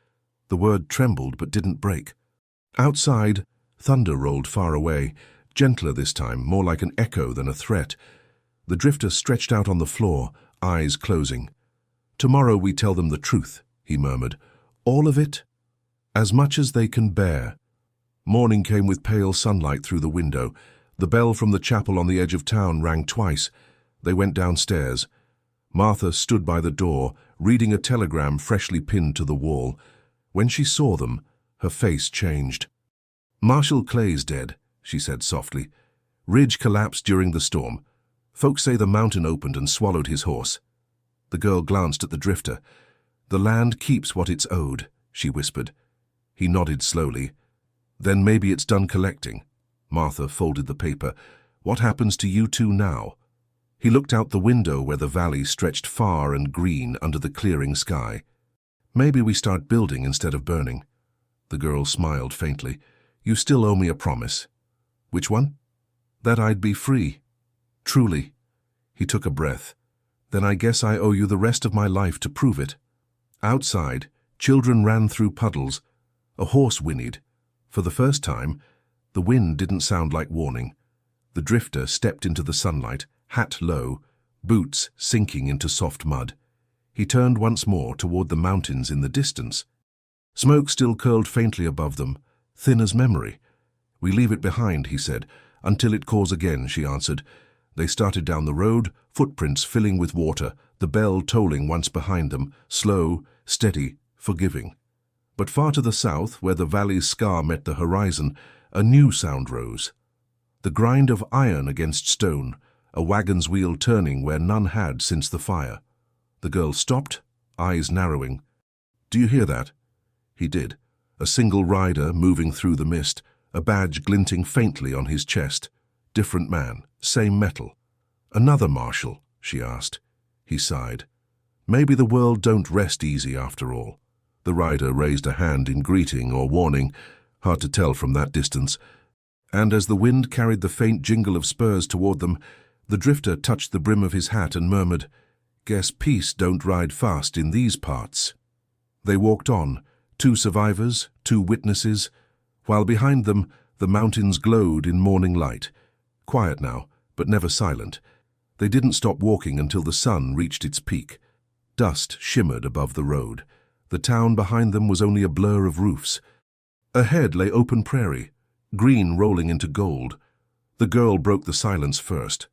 The word trembled but didn't break. Outside, thunder rolled far away, gentler this time, more like an echo than a threat. The drifter stretched out on the floor, eyes closing. "Tomorrow we tell them the truth," he murmured. "All of it? As much as they can bear." Morning came with pale sunlight through the window. The bell from the chapel on the edge of town rang twice. They went downstairs. Martha stood by the door, reading a telegram freshly pinned to the wall. When she saw them, her face changed. "Marshal Clay's dead," she said softly. "Ridge collapsed during the storm. Folks say the mountain opened and swallowed his horse." The girl glanced at the drifter. "The land keeps what it's owed," she whispered. He nodded slowly. "Then maybe it's done collecting." Martha folded the paper. "What happens to you two now?" He looked out the window where the valley stretched far and green under the clearing sky. "Maybe we start building instead of burning." The girl smiled faintly. "You still owe me a promise." "Which one?" "That I'd be free. Truly." He took a breath. "Then I guess I owe you the rest of my life to prove it." Outside, children ran through puddles. A horse whinnied. For the first time, the wind didn't sound like warning. The drifter stepped into the sunlight, hat low, boots sinking into soft mud. He turned once more toward the mountains in the distance. Smoke still curled faintly above them, thin as memory. "We leave it behind," he said. "Until it calls again," she answered. They started down the road, footprints filling with water, the bell tolling once behind them, slow, steady, forgiving. But far to the south, where the valley's scar met the horizon, a new sound rose. The grind of iron against stone, a wagon's wheel turning where none had since the fire. The girl stopped, eyes narrowing. "Do you hear that?" He did. A single rider moving through the mist, a badge glinting faintly on his chest. Different man, same metal. "Another marshal," she asked. He sighed. Maybe the world don't rest easy after all. The rider raised a hand in greeting or warning, hard to tell from that distance, and as the wind carried the faint jingle of spurs toward them, the drifter touched the brim of his hat and murmured, "Guess peace don't ride fast in these parts." They walked on, 2 survivors, 2 witnesses, while behind them the mountains glowed in morning light. Quiet now, but never silent. They didn't stop walking until the sun reached its peak. Dust shimmered above the road. The town behind them was only a blur of roofs. Ahead lay open prairie, green rolling into gold. The girl broke the silence first.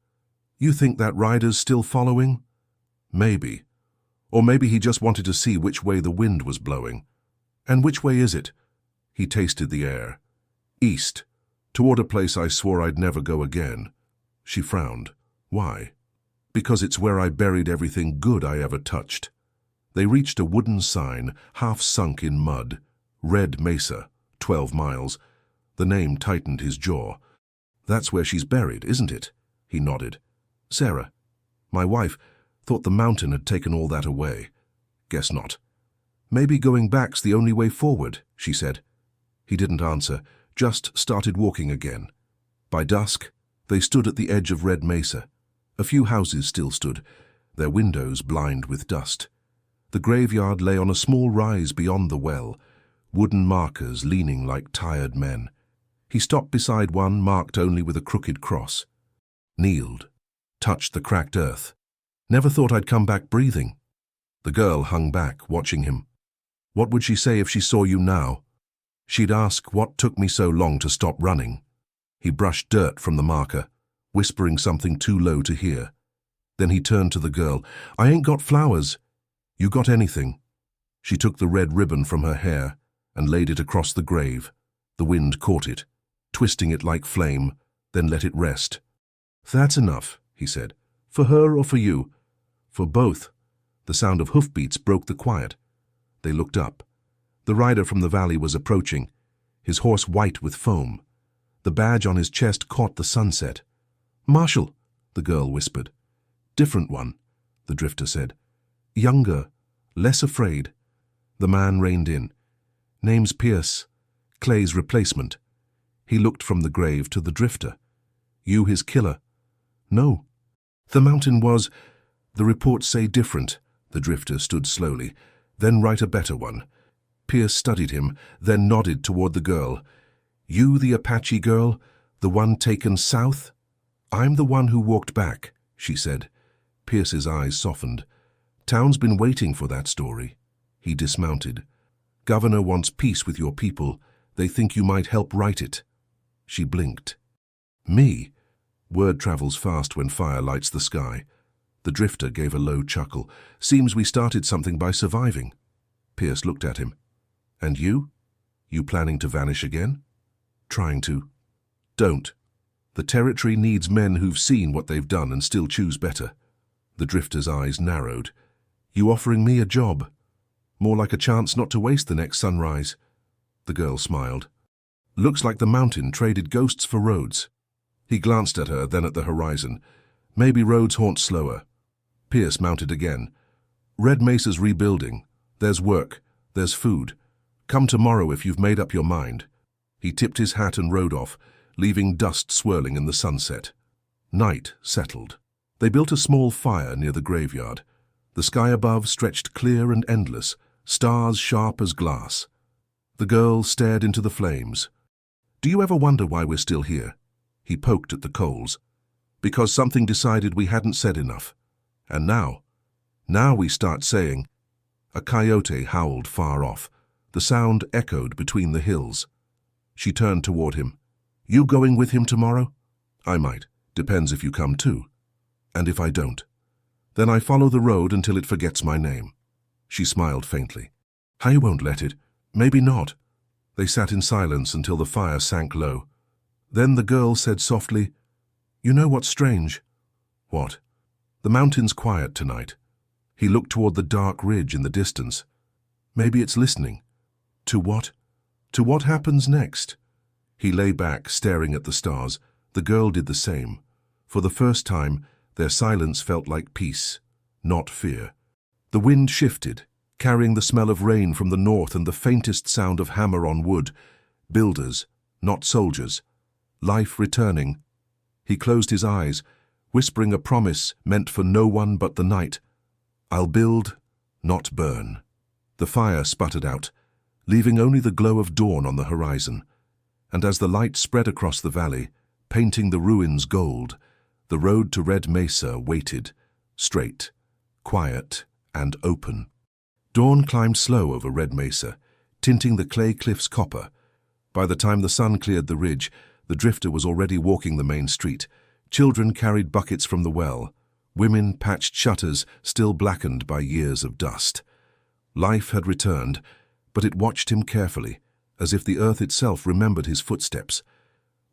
"You think that rider's still following?" "Maybe. Or maybe he just wanted to see which way the wind was blowing." "And which way is it?" He tasted the air. "East, toward a place I swore I'd never go again." She frowned. "Why?" "Because it's where I buried everything good I ever touched." They reached a wooden sign, half sunk in mud. Red Mesa, 12 miles. The name tightened his jaw. "That's where she's buried, isn't it?" He nodded. "Sarah, my wife, thought the mountain had taken all that away." "Guess not." "Maybe going back's the only way forward," she said. He didn't answer, just started walking again. By dusk, they stood at the edge of Red Mesa. A few houses still stood, their windows blind with dust. The graveyard lay on a small rise beyond the well, wooden markers leaning like tired men. He stopped beside one marked only with a crooked cross. Kneeled, touched the cracked earth. "Never thought I'd come back breathing." The girl hung back, watching him. What would she say if she saw you now? She'd ask what took me so long to stop running. He brushed dirt from the marker, whispering something too low to hear. Then he turned to the girl. "I ain't got flowers. You got anything?" She took the red ribbon from her hair and laid it across the grave. The wind caught it, twisting it like flame, then let it rest. "That's enough," he said. "For her or for you?" "For both." The sound of hoofbeats broke the quiet. They looked up. The rider from the valley was approaching, his horse white with foam. The badge on his chest caught the sunset. "Marshal," the girl whispered. "Different one," the drifter said. "Younger, less afraid." The man reined in. "Name's Pierce, Clay's replacement." He looked from the grave to the drifter. "You his killer?" "No." "The mountain was—" "The reports say different." The drifter stood slowly. "Then write a better one." Pierce studied him, then nodded toward the girl. "You the Apache girl, the one taken south?" "I'm the one who walked back," she said. Pierce's eyes softened. "Town's been waiting for that story." He dismounted. "Governor wants peace with your people. They think you might help write it." She blinked. "Me?" Word travels fast when fire lights the sky. The drifter gave a low chuckle. "Seems we started something by surviving." Pierce looked at him. "And you? You planning to vanish again?" "Trying to." "Don't. The territory needs men who've seen what they've done and still choose better." The drifter's eyes narrowed. "You offering me a job? More like a chance not to waste the next sunrise." The girl smiled. "Looks like the mountain traded ghosts for roads." He glanced at her, then at the horizon. "Maybe roads haunt slower." Pierce mounted again. "Red Mesa's rebuilding. There's work. There's food. Come tomorrow if you've made up your mind." He tipped his hat and rode off, leaving dust swirling in the sunset. Night settled. They built a small fire near the graveyard. The sky above stretched clear and endless, stars sharp as glass. The girl stared into the flames. "Do you ever wonder why we're still here?" He poked at the coals. "Because something decided we hadn't said enough. And now we start saying—" A coyote howled far off. The sound echoed between the hills. She turned toward him. "You going with him tomorrow?" "I might. Depends if you come too." "And if I don't?" "Then I follow the road until it forgets my name." She smiled faintly. "I won't let it. Maybe not." They sat in silence until the fire sank low. Then the girl said softly, "You know what's strange?" "What?" "The mountain's quiet tonight." He looked toward the dark ridge in the distance. "Maybe it's listening." "To what?" "To what happens next." He lay back, staring at the stars. The girl did the same. For the first time, Their silence felt like peace, not fear. The wind shifted, carrying the smell of rain from the north and the faintest sound of hammer on wood. Builders, not soldiers. Life returning. He closed his eyes, whispering a promise meant for no one but the night. "I'll build, not burn." The fire sputtered out, leaving only the glow of dawn on the horizon. And as the light spread across the valley, painting the ruins gold, the road to Red Mesa waited, straight, quiet, and open. Dawn climbed slow over Red Mesa, tinting the clay cliffs copper. By the time the sun cleared the ridge, the drifter was already walking the main street. Children carried buckets from the well. Women patched shutters still blackened by years of dust. Life had returned, but it watched him carefully, as if the earth itself remembered his footsteps.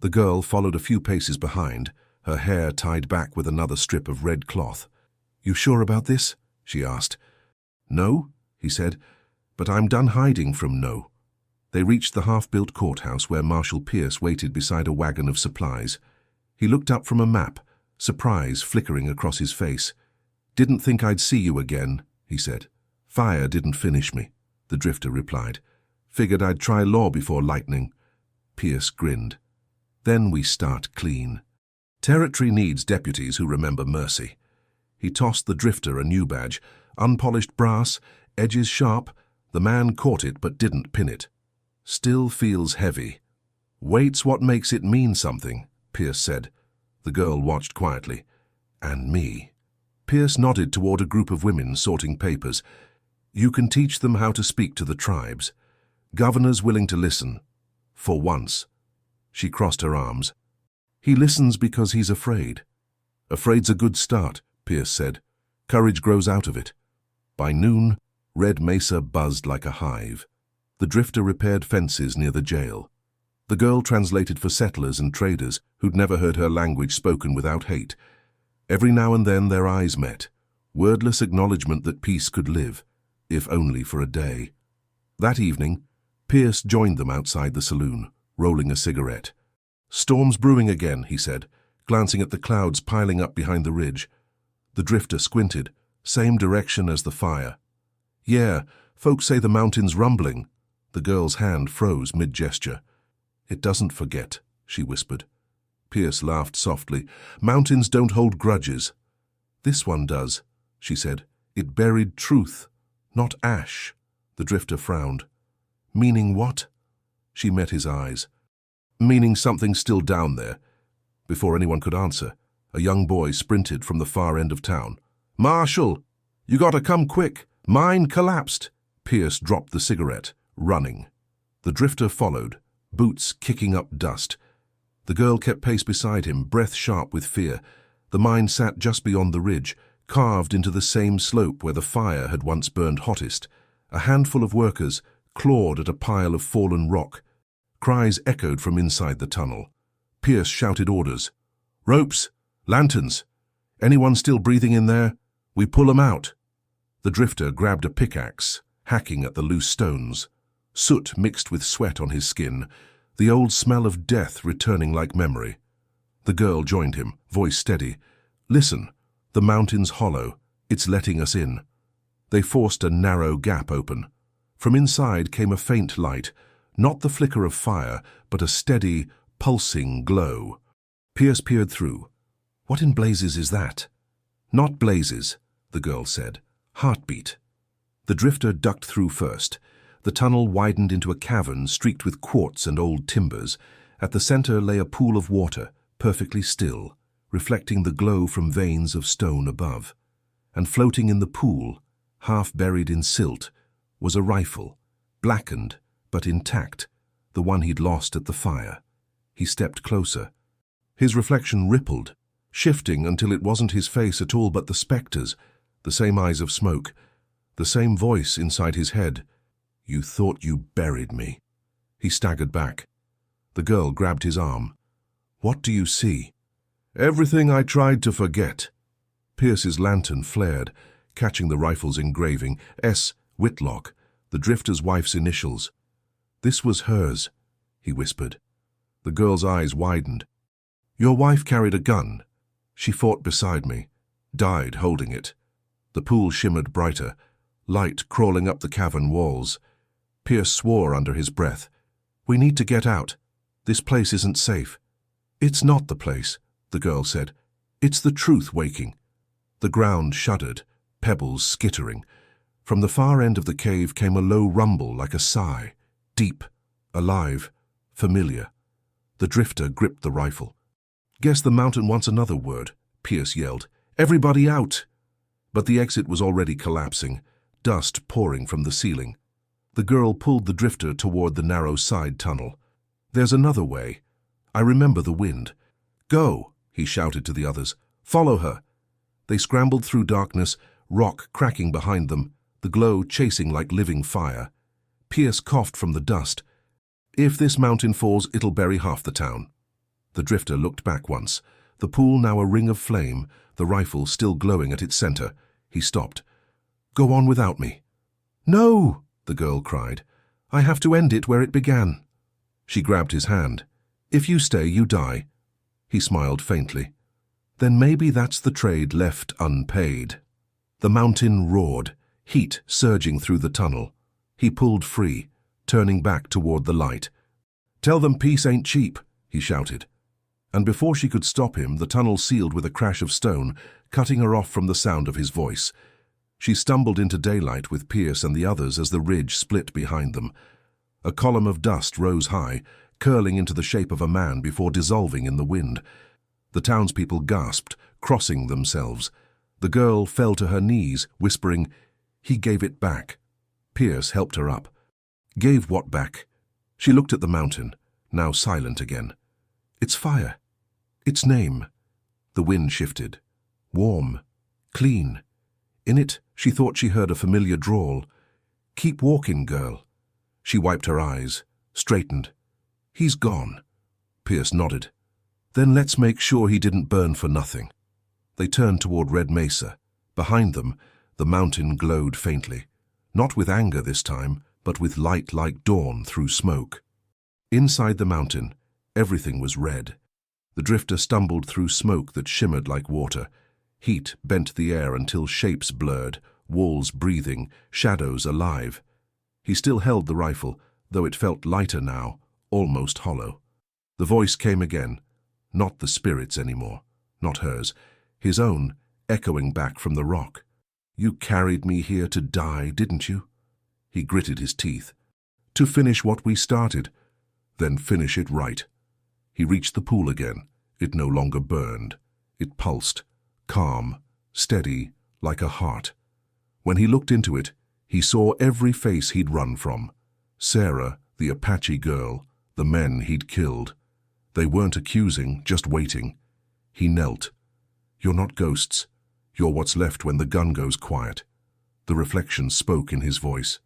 The girl followed a few paces behind, her hair tied back with another strip of red cloth. "You sure about this?" she asked. "No," he said, "but I'm done hiding from no." They reached the half-built courthouse where Marshal Pierce waited beside a wagon of supplies. He looked up from a map, surprise flickering across his face. "Didn't think I'd see you again," he said. "Fire didn't finish me," the drifter replied. "Figured I'd try law before lightning." Pierce grinned. "Then we start clean. Territory needs deputies who remember mercy." He tossed the drifter a new badge, unpolished brass, edges sharp. The man caught it but didn't pin it. "Still feels heavy." "Weight's what makes it mean something," Pierce said. The girl watched quietly. "And me." Pierce nodded toward a group of women sorting papers. "You can teach them how to speak to the tribes. Governor's willing to listen. For once." She crossed her arms. "He listens because he's afraid." "Afraid's a good start," Pierce said. "Courage grows out of it." By noon, Red Mesa buzzed like a hive. The drifter repaired fences near the jail. The girl translated for settlers and traders who'd never heard her language spoken without hate. Every now and then their eyes met, wordless acknowledgement that peace could live, if only for a day. That evening, Pierce joined them outside the saloon, rolling a cigarette. "Storm's brewing again," he said, glancing at the clouds piling up behind the ridge. The drifter squinted, same direction as the fire. "Yeah, folks say the mountain's rumbling." The girl's hand froze mid-gesture. "It doesn't forget," she whispered. Pierce laughed softly. "Mountains don't hold grudges." "This one does," she said. "It buried truth, not ash." The drifter frowned. "Meaning what?" She met his eyes. "Meaning something's still down there." Before anyone could answer, a young boy sprinted from the far end of town. "Marshal! You gotta come quick! Mine collapsed!" Pierce dropped the cigarette, running. The drifter followed, boots kicking up dust. The girl kept pace beside him, breath sharp with fear. The mine sat just beyond the ridge, carved into the same slope where the fire had once burned hottest. A handful of workers clawed at a pile of fallen rock. Cries echoed from inside the tunnel. Pierce shouted orders. "Ropes! Lanterns! Anyone still breathing in there? We pull 'em out." The drifter grabbed a pickaxe, hacking at the loose stones. Soot mixed with sweat on his skin, the old smell of death returning like memory. The girl joined him, voice steady. "Listen, the mountain's hollow. It's letting us in." They forced a narrow gap open. From inside came a faint light, not the flicker of fire, but a steady, pulsing glow. Pierce peered through. "What in blazes is that?" "Not blazes," the girl said. "Heartbeat." The drifter ducked through first. The tunnel widened into a cavern streaked with quartz and old timbers. At the center lay a pool of water, perfectly still, reflecting the glow from veins of stone above. And floating in the pool, half buried in silt, was a rifle, blackened but intact, the one he'd lost at the fire. He stepped closer. His reflection rippled, shifting until it wasn't his face at all but the specters, the same eyes of smoke, the same voice inside his head. "You thought you buried me." He staggered back. The girl grabbed his arm. "What do you see?" "Everything I tried to forget." Pierce's lantern flared, catching the rifle's engraving, S. Whitlock, the drifter's wife's initials. "This was hers," he whispered. The girl's eyes widened. "Your wife carried a gun." She fought beside me, died holding it. The pool shimmered brighter, light crawling up the cavern walls. Pierce swore under his breath. "We need to get out. This place isn't safe." "It's not the place," the girl said. "It's the truth waking." The ground shuddered, pebbles skittering. From the far end of the cave came a low rumble like a sigh, deep, alive, familiar. The drifter gripped the rifle. "Guess the mountain wants another word," Pierce yelled. "Everybody out!" But the exit was already collapsing, dust pouring from the ceiling. The girl pulled the drifter toward the narrow side tunnel. "There's another way. I remember the wind." "Go!" he shouted to the others. "Follow her!" They scrambled through darkness, rock cracking behind them, the glow chasing like living fire. Pierce coughed from the dust. "If this mountain falls, it'll bury half the town." The drifter looked back once, the pool now a ring of flame, the rifle still glowing at its center. He stopped. "Go on without me." "No!" the girl cried. "I have to end it where it began." She grabbed his hand. "If you stay, you die." He smiled faintly. "Then maybe that's the trade left unpaid." The mountain roared, heat surging through the tunnel. He pulled free, turning back toward the light. "Tell them peace ain't cheap," he shouted. And before she could stop him, the tunnel sealed with a crash of stone, cutting her off from the sound of his voice. She stumbled into daylight with Pierce and the others as the ridge split behind them. A column of dust rose high, curling into the shape of a man before dissolving in the wind. The townspeople gasped, crossing themselves. The girl fell to her knees, whispering, "He gave it back." Pierce helped her up. "Gave what back?" She looked at the mountain, now silent again. "It's fire. Its name." The wind shifted. Warm. Clean. In it, she thought she heard a familiar drawl. "Keep walking, girl." She wiped her eyes, straightened. "He's gone." Pierce nodded. "Then let's make sure he didn't burn for nothing." They turned toward Red Mesa. Behind them, the mountain glowed faintly. Not with anger this time, but with light like dawn through smoke. Inside the mountain, everything was red. The drifter stumbled through smoke that shimmered like water. Heat bent the air until shapes blurred, walls breathing, shadows alive. He still held the rifle, though it felt lighter now, almost hollow. The voice came again, not the spirit's anymore, not hers, his own, echoing back from the rock. "You carried me here to die, didn't you?" He gritted his teeth. "To finish what we started, then finish it right." He reached the pool again. It no longer burned. It pulsed, calm, steady, like a heart. When he looked into it, he saw every face he'd run from. Sarah, the Apache girl, the men he'd killed. They weren't accusing, just waiting. He knelt. "You're not ghosts. You're what's left when the gun goes quiet." The reflection spoke in his voice.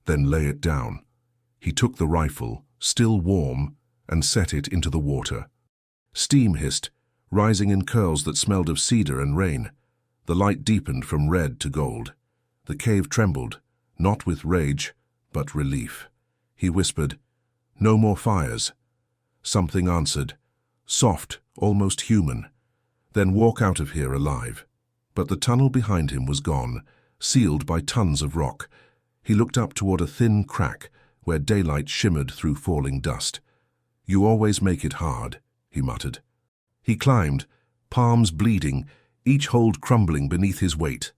"Then lay it down." He took the rifle, still warm, and set it into the water. Steam hissed, rising in curls that smelled of cedar and rain. The light deepened from red to gold. The cave trembled, not with rage, but relief. He whispered, "No more fires." Something answered, soft, almost human. "Then walk out of here alive." But the tunnel behind him was gone, sealed by tons of rock. He looked up toward a thin crack where daylight shimmered through falling dust. "You always make it hard," he muttered. He climbed, palms bleeding, each hold crumbling beneath his weight.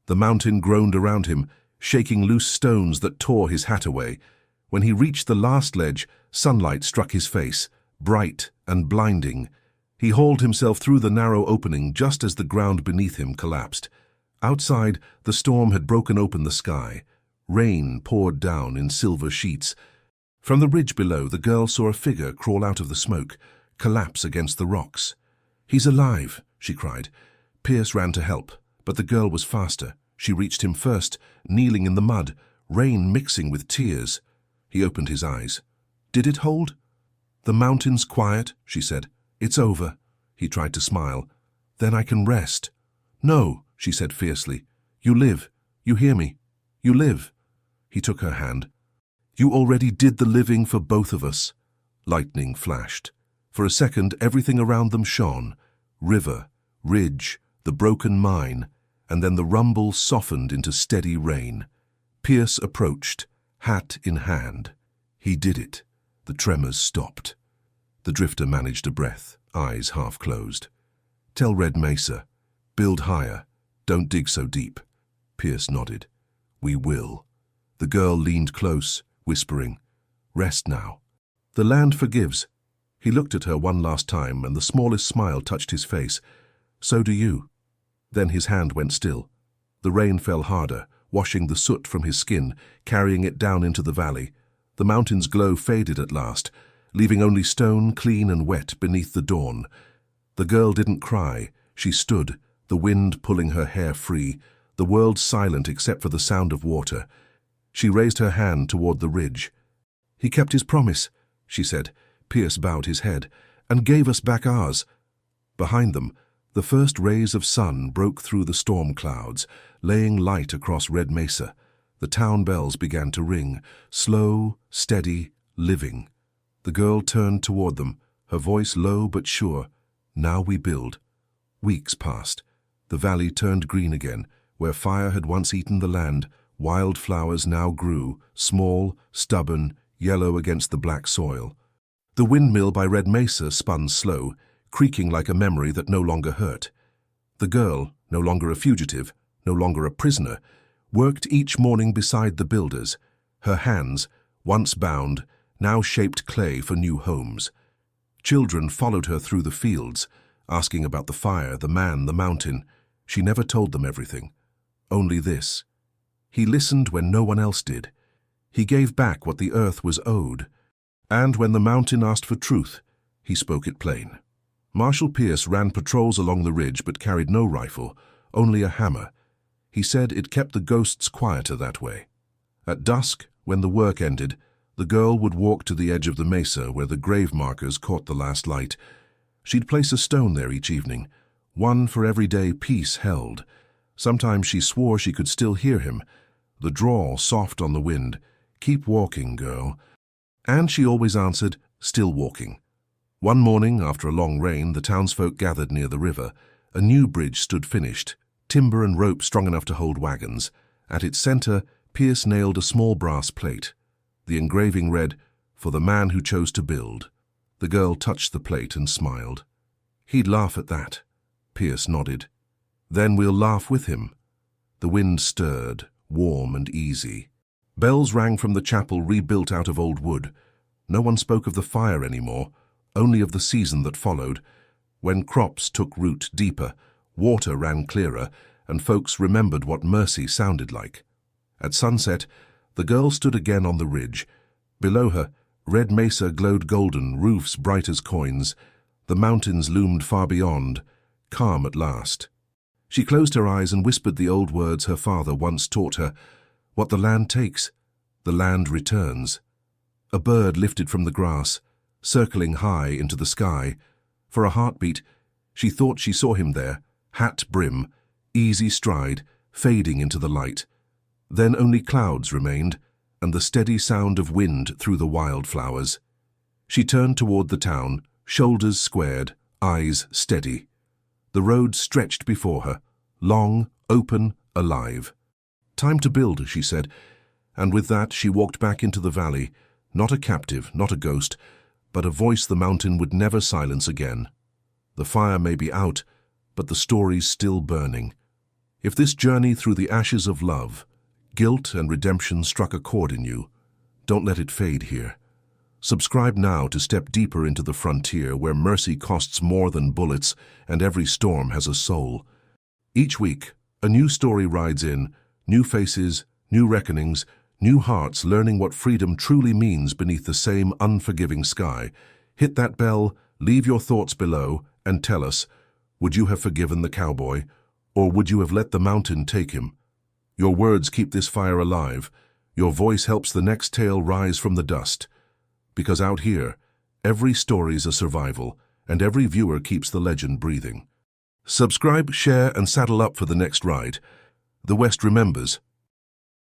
The mountain groaned around him, shaking loose stones that tore his hat away. When he reached the last ledge, sunlight struck his face, bright and blinding. He hauled himself through the narrow opening just as the ground beneath him collapsed. Outside, the storm had broken open the sky. Rain poured down in silver sheets. From the ridge below, the girl saw a figure crawl out of the smoke, collapse against the rocks. "He's alive," she cried. Pierce ran to help, but the girl was faster. She reached him first, kneeling in the mud, rain mixing with tears. He opened his eyes. "Did it hold?" "The mountain's quiet," she said. "It's over." He tried to smile. "Then I can rest." "No," she said fiercely. "You live. You hear me? You live." He took her hand. "You already did the living for both of us." Lightning flashed. For a second, everything around them shone. River, ridge, the broken mine, and then the rumble softened into steady rain. Pierce approached, hat in hand. He did it. The tremors stopped. The drifter managed a breath, eyes half closed. "Tell Red Mesa, build higher, don't dig so deep." Pierce nodded. "We will." The girl leaned close, whispering, "Rest now. The land forgives." He looked at her one last time, and the smallest smile touched his face. "So do you." Then his hand went still. The rain fell harder, washing the soot from his skin, carrying it down into the valley. The mountain's glow faded at last, leaving only stone, clean and wet, beneath the dawn. The girl didn't cry. She stood, the wind pulling her hair free, the world silent except for the sound of water. She raised her hand toward the ridge. "He kept his promise," she said. Pierce bowed his head, "and gave us back ours." Behind them, the first rays of sun broke through the storm clouds, laying light across Red Mesa. The town bells began to ring, slow, steady, living. The girl turned toward them, her voice low but sure. "Now we build." Weeks passed. The valley turned green again. Where fire had once eaten the land, wild flowers now grew, small, stubborn, yellow against the black soil. The windmill by Red Mesa spun slow, creaking like a memory that no longer hurt. The girl, no longer a fugitive, no longer a prisoner, worked each morning beside the builders. Her hands, once bound, now shaped clay for new homes. Children followed her through the fields, asking about the fire, the man, the mountain. She never told them everything. Only this. He listened when no one else did. He gave back what the earth was owed. And when the mountain asked for truth, he spoke it plain. Marshal Pierce ran patrols along the ridge but carried no rifle, only a hammer. He said it kept the ghosts quieter that way. At dusk, when the work ended, the girl would walk to the edge of the mesa where the grave markers caught the last light. She'd place a stone there each evening, one for every day peace held. Sometimes she swore she could still hear him, the drawl soft on the wind, "Keep walking, girl." And she always answered, "Still walking." One morning, after a long rain, the townsfolk gathered near the river. A new bridge stood finished, timber and rope strong enough to hold wagons. At its center, Pierce nailed a small brass plate. The engraving read, "For the man who chose to build." The girl touched the plate and smiled. "He'd laugh at that." Pierce nodded. "Then we'll laugh with him." The wind stirred, warm and easy. Bells rang from the chapel rebuilt out of old wood. No one spoke of the fire anymore, only of the season that followed. When crops took root deeper, water ran clearer, and folks remembered what mercy sounded like. At sunset, the girl stood again on the ridge. Below her, Red Mesa glowed golden, roofs bright as coins. The mountains loomed far beyond, calm at last. She closed her eyes and whispered the old words her father once taught her. "What the land takes, the land returns." A bird lifted from the grass, circling high into the sky. For a heartbeat, she thought she saw him there, hat brim, easy stride, fading into the light. Then only clouds remained, and the steady sound of wind through the wildflowers. She turned toward the town, shoulders squared, eyes steady. The road stretched before her, long, open, alive. "Time to build," she said, and with that she walked back into the valley, not a captive, not a ghost, but a voice the mountain would never silence again. The fire may be out, but the story's still burning. If this journey through the ashes of love, guilt and redemption struck a chord in you, don't let it fade here. Subscribe now to step deeper into the frontier where mercy costs more than bullets and every storm has a soul. Each week, a new story rides in, new faces, new reckonings, new hearts learning what freedom truly means beneath the same unforgiving sky. Hit that bell, leave your thoughts below, and tell us, would you have forgiven the cowboy, or would you have let the mountain take him? Your words keep this fire alive. Your voice helps the next tale rise from the dust. Because out here, every story's a survival, and every viewer keeps the legend breathing. Subscribe, share, and saddle up for the next ride. The West remembers,